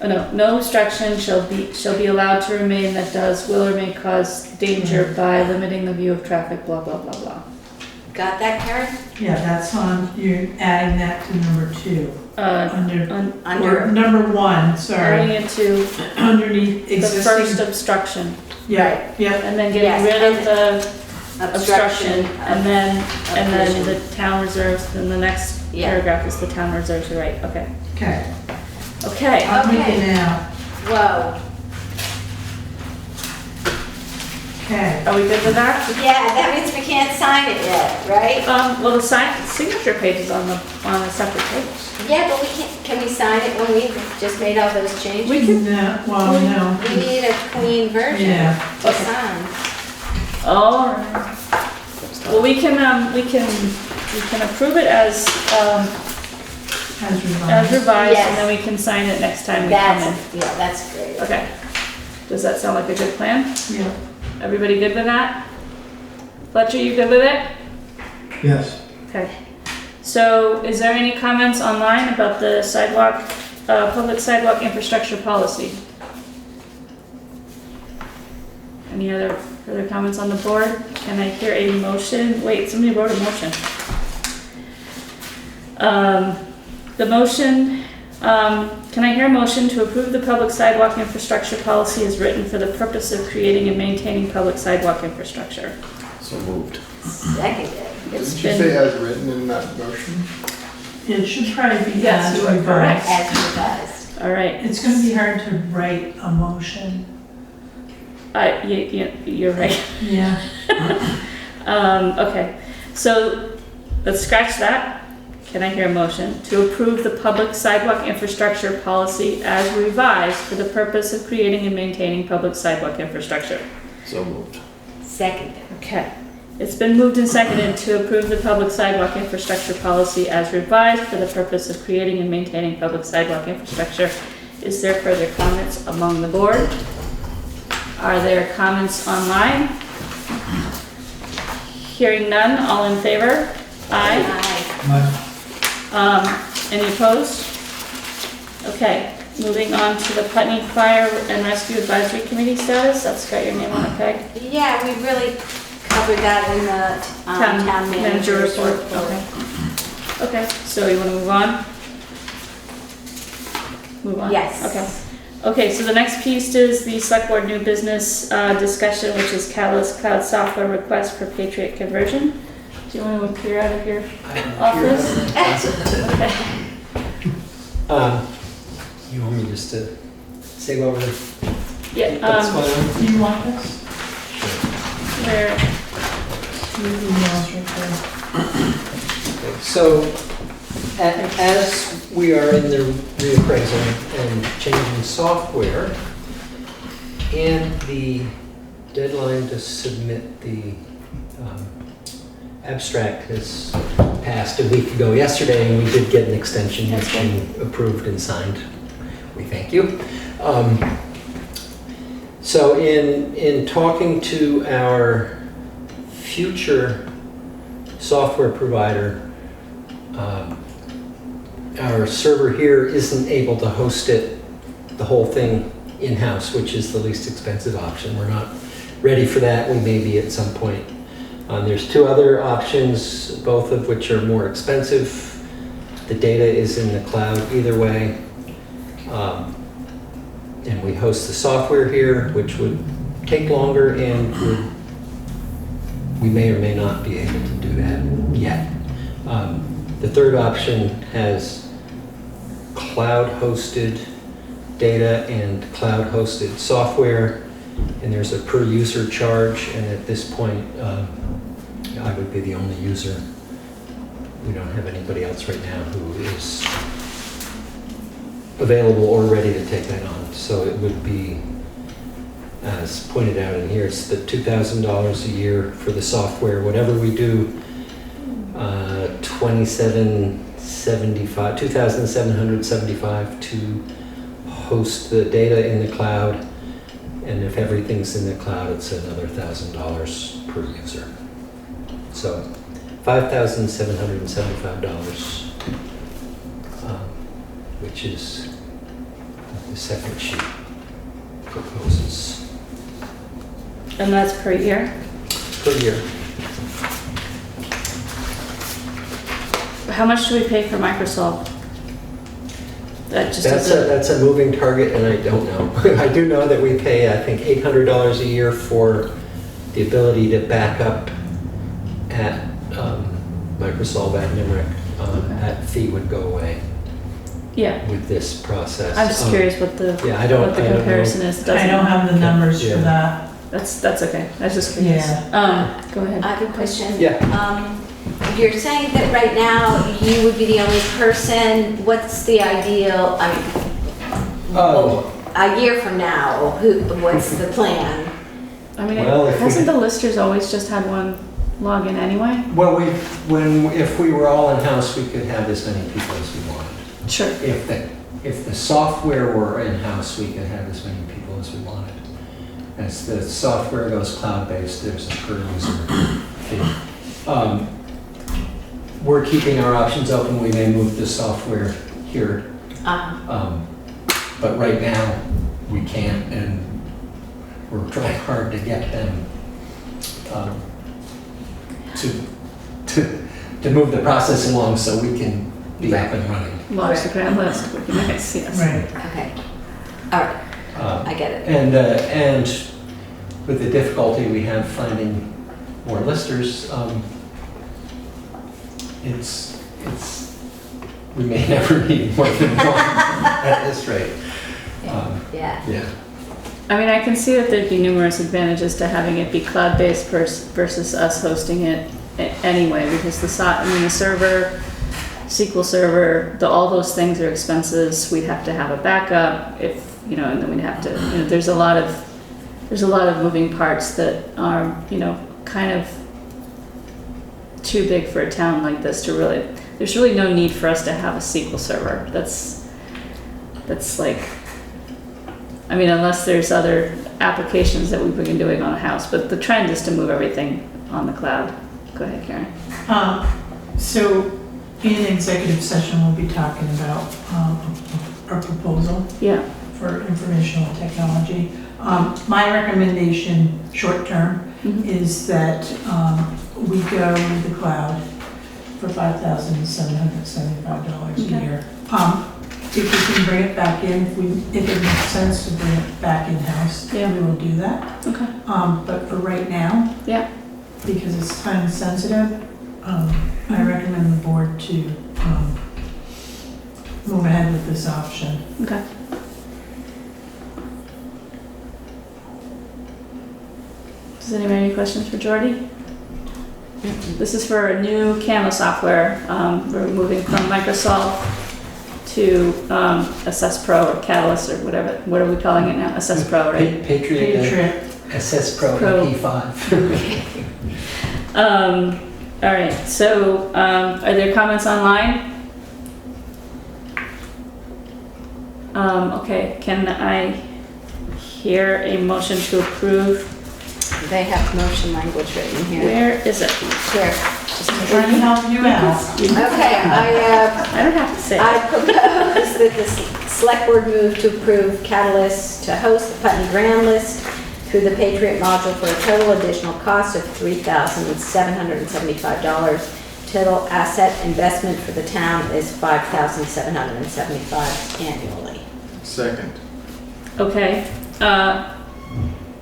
S1: no obstruction shall be allowed to remain that does, will, or may cause danger by limiting the view of traffic, blah, blah, blah, blah.
S8: Got that, Karen?
S2: Yeah, that's on, you're adding that to number 2. Or number 1, sorry.
S1: Adding it to
S2: Underneath
S1: the
S2: existing.
S1: first obstruction.
S2: Yeah, yeah.
S1: And then getting
S8: Yes,
S1: rid of
S8: and
S1: the obstruction, and then the town reserves, then the next
S8: Yeah.
S1: paragraph is the town reserves, you're right, okay.
S2: Okay.
S1: Okay,
S2: I'm with
S8: Okay.
S2: you now.
S8: Whoa.
S2: Okay.
S1: are we good with that?
S8: Yeah, that means we can't sign it yet, right?
S1: Well, the signature page is on a separate page.
S8: Yeah, but can we sign it when we just made all those changes?
S1: We can,
S2: No, well, no.
S8: We need a clean version
S2: Yeah.
S8: to
S1: Okay.
S8: sign.
S1: all right. Well, we can approve it as
S2: As
S1: revised,
S8: Yes.
S1: and then we can sign it next time we come in.
S8: That's great.
S1: Okay. Does that sound like a good plan?
S2: Yeah.
S1: Everybody good with that? Fletcher, you good with it?
S13: Yes.
S1: Okay. So is there any comments online about the sidewalk, public sidewalk infrastructure policy? Any other further comments on the board? Can I hear a motion? Wait, somebody wrote a motion. The motion, can I hear a motion to approve the public sidewalk infrastructure policy as written for the purpose of creating and maintaining public sidewalk infrastructure?
S4: So moved.
S8: Seconded.
S1: It's
S7: Did you say
S1: been,
S7: as written in that motion?
S2: It should probably be
S1: Yes,
S2: as
S1: you are correct.
S2: revised.
S8: As revised.
S1: all right.
S2: It's gonna be hard to write a motion.
S1: You're right.
S2: Yeah.
S1: Okay, so let's scratch that. Can I hear a motion to approve the public sidewalk infrastructure policy as revised for the purpose of creating and maintaining public sidewalk infrastructure?
S4: So moved.
S8: Seconded.
S1: Okay, it's been moved and seconded to approve the public sidewalk infrastructure policy as revised for the purpose of creating and maintaining public sidewalk infrastructure. Is there further comments among the board? Are there comments online? Hearing none, all in favor? Aye.
S8: Aye.
S1: Any opposed? Okay, moving on to the Putney Fire and Rescue Advisory Committee status. That's got your name on it, Peg.
S8: Yeah, we really covered that in the town manager's report.
S1: Okay. Okay, so you want to move on? Move on?
S8: Yes.
S1: Okay. Okay, so the next piece is the select board new business discussion, which is Catalyst Cloud software request for Patriot conversion. Do you want to appear out of your office? Okay.
S11: You want me just to say what we're,
S1: Yeah,
S11: what's going on?
S2: Do you want this?
S1: where,
S2: Your emails right there.
S11: So, as
S14: we are in the reappraisal and changing software, and the deadline to submit the abstract has passed a week ago yesterday, and we did get an extension that's been approved and signed. We thank you. So in talking to our future software provider, our server here isn't able to host the whole thing in-house, which is the least expensive option. We're not ready for that. We may be at some point. There's two other options, both of which are more expensive. The data is in the cloud either way. And we host the software here, which would take longer, and we may or may not be able to do that yet. The third option has cloud-hosted data and cloud-hosted software, and there's a per-user charge, and at this point, I would be the only user. We don't have anybody else right now who is available or ready to take that on. So it would be, as pointed out in here, it's the $2,000 a year for the software. Whatever we do, $2,775 to host the data in the cloud, and if everything's in the cloud, it's another $1,000 per user. So $5,775, which is the second sheet proposes.
S1: And that's per year?
S14: Per year.
S1: How much do we pay for Microsoft? That just
S14: That's a moving target, and I don't know. I do know that we pay, I think, $800 a year for the ability to back up at Microsoft at NIMRIC. That fee would go away.
S1: Yeah.
S14: With this process.
S1: I'm just curious what the comparison is.
S2: I don't have the numbers for that.
S1: That's okay. I was just curious.
S2: Yeah.
S1: Go ahead.
S8: I have a question.
S14: Yeah.
S8: You're saying that right now you would be the only person. What's the ideal? A year from now, what's the plan?
S1: I mean,
S14: Well,
S1: hasn't the listers always just had one login anyway?
S14: Well, if we were all in-house, we could have as many people as we wanted.
S1: Sure.
S14: If the software were in-house, we could have as many people as we wanted. As the software goes cloud-based, there's a per user fee. We're keeping our options open. We may move the software here. But right now, we can't, and we're trying hard to get them to move the process along so we can be up and running.
S1: Launch the grand list would be nice, yes.
S2: Right.
S8: Okay. All right. I get it.
S14: And with the difficulty we have finding more listers, we may never need more than one at this rate.
S8: Yeah.
S1: I mean, I can see that there'd be numerous advantages to having it be cloud-based versus us hosting it anyway, because the server, SQL Server, all those things are expenses. We'd have to have a backup and then we'd have to, there's a lot of moving parts that are, kind of too big for a town like this to really, there's really no need for us to have a SQL Server. That's like, I mean, unless there's other applications that we've been doing on a house, but the trend is to move everything on the cloud. Go ahead, Karen.
S2: So in executive session, we'll be talking about our proposal for informational technology. My recommendation, short term, is that we go with the cloud for $5,775 a year. If we can bring it back in, if it makes sense to bring it back in-house, we will do that.
S1: Okay.
S2: But for right now, because it's time sensitive, I recommend the board to move ahead with this option.
S1: Okay. Does anybody have any questions for Jordy? This is for a new camera software. We're moving from Microsoft to Assess Pro or Catalyst or whatever. What are we calling it now? Assess Pro, right?
S2: Patriot.
S14: Assess Pro
S1: Pro.
S14: P5.
S1: All right, so are there comments online? Okay, can I hear a motion to approve?
S8: They have motion language written here.
S1: Where is it?
S8: Here. Just
S2: Trying to help you out.
S8: Okay,
S1: I don't have to say
S8: I
S1: it.
S8: propose that the select board move to approve Catalyst to host the Putney Grand List through the Patriot module for a total additional cost of $3,775. Total asset investment for the town is $5,775 annually.
S7: Second.
S1: Okay,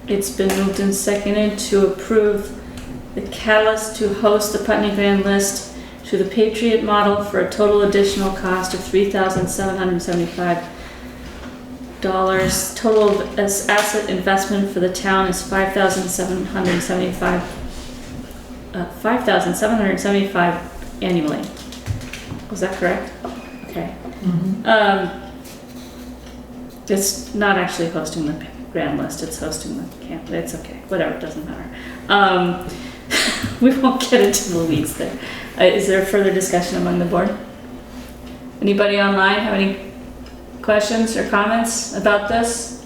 S1: it's been moved and seconded to approve the Catalyst to host the Putney Grand List to the Patriot model for a total additional cost of $3,775. Total of asset investment for the town is $5,775 annually. Was that correct? Okay. It's not actually hosting the grand list, it's hosting the camp. It's okay, whatever, it doesn't matter. We won't get into the weeds there. Is there further discussion among the board? Anybody online have any questions or comments about this?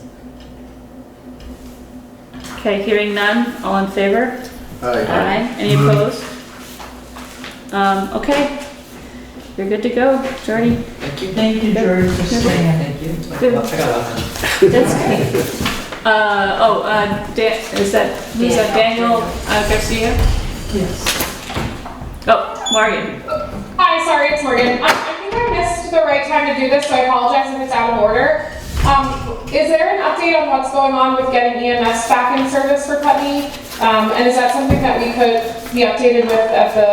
S1: Okay, hearing none, all in favor? Aye. Any opposed? Okay, you're good to go, Jordy.
S2: Thank you, George, for staying.
S14: Thank you.
S1: Good.
S14: I got a lot.
S1: That's great. Is that, who's that, Daniel Garcia?
S2: Yes.
S1: Oh, Morgan.
S15: Hi, sorry, it's Morgan. I think I missed the right time to do this, so I apologize if it's out of order. Is there an update on what's going on with getting EMS back in service for Putney? And is that something that we could be updated with at the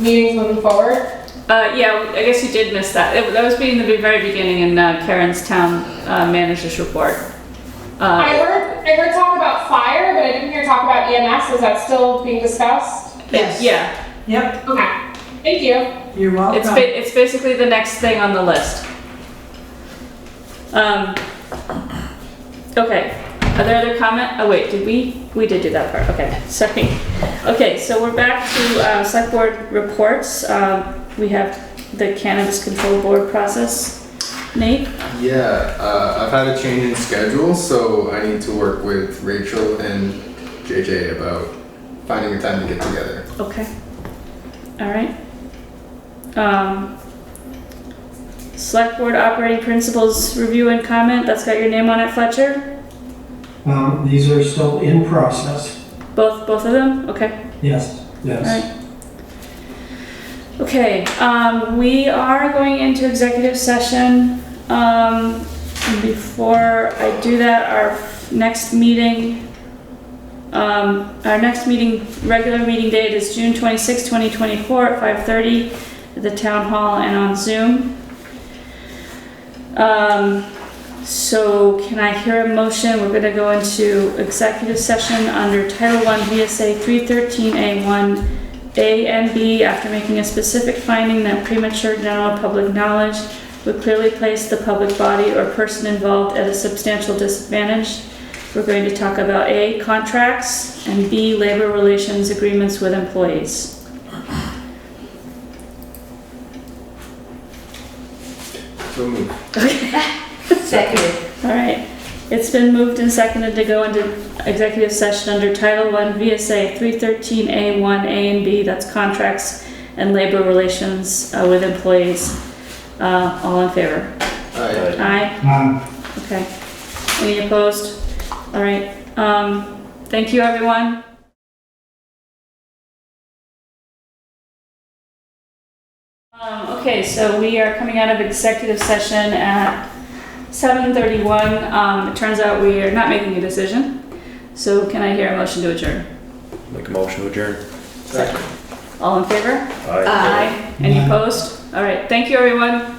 S15: meetings moving forward?
S1: Yeah, I guess you did miss that. That was being the very beginning in Karen's town manager's report.
S15: I heard talk about fire, but I didn't hear talk about EMS. Is that still being discussed?
S2: Yes.
S1: Yeah.
S15: Yep. Okay. Thank you.
S2: You're welcome.
S1: It's basically the next thing on the list. Okay. Are there other comment? Oh wait, did we did do that part. Okay, sorry. Okay, so we're back to select board reports. We have the cannabis control board process. Nate?
S7: Yeah, I've had a change in schedule, so I need to work with Rachel and JJ about finding a time to get together.
S1: Okay. All right. Select board operating principles review and comment. That's got your name on it, Fletcher?
S5: These are still in process.
S1: Both of them? Okay.
S5: Yes,
S1: All right. Okay, we are going into executive session. And before I do that, our next meeting, regular meeting date is June 26, 2024 at 5:30 at the town hall and on Zoom. So can I hear a motion? We're gonna go into executive session under Title I V.S.A 313A1 A and B after making a specific finding that premature general public knowledge would clearly place the public body or person involved at a substantial disadvantage. We're going to talk about A, contracts, and B, labor relations agreements with employees.
S7: So moved.
S8: Seconded.
S1: All right. It's been moved and seconded to go into executive session under Title I V.S.A 313A1 A and B, that's contracts and labor relations with employees. All in favor?
S7: Aye.
S1: Aye? Okay. Any opposed? All right. Thank you, everyone. Okay, so we are coming out of executive session at 7:31. It turns out we are not making a decision. So can I hear a motion to adjourn?
S4: Make a motion to adjourn.
S7: Second.
S1: All in favor?
S4: Aye.
S1: Any opposed? All right. Thank you, everyone.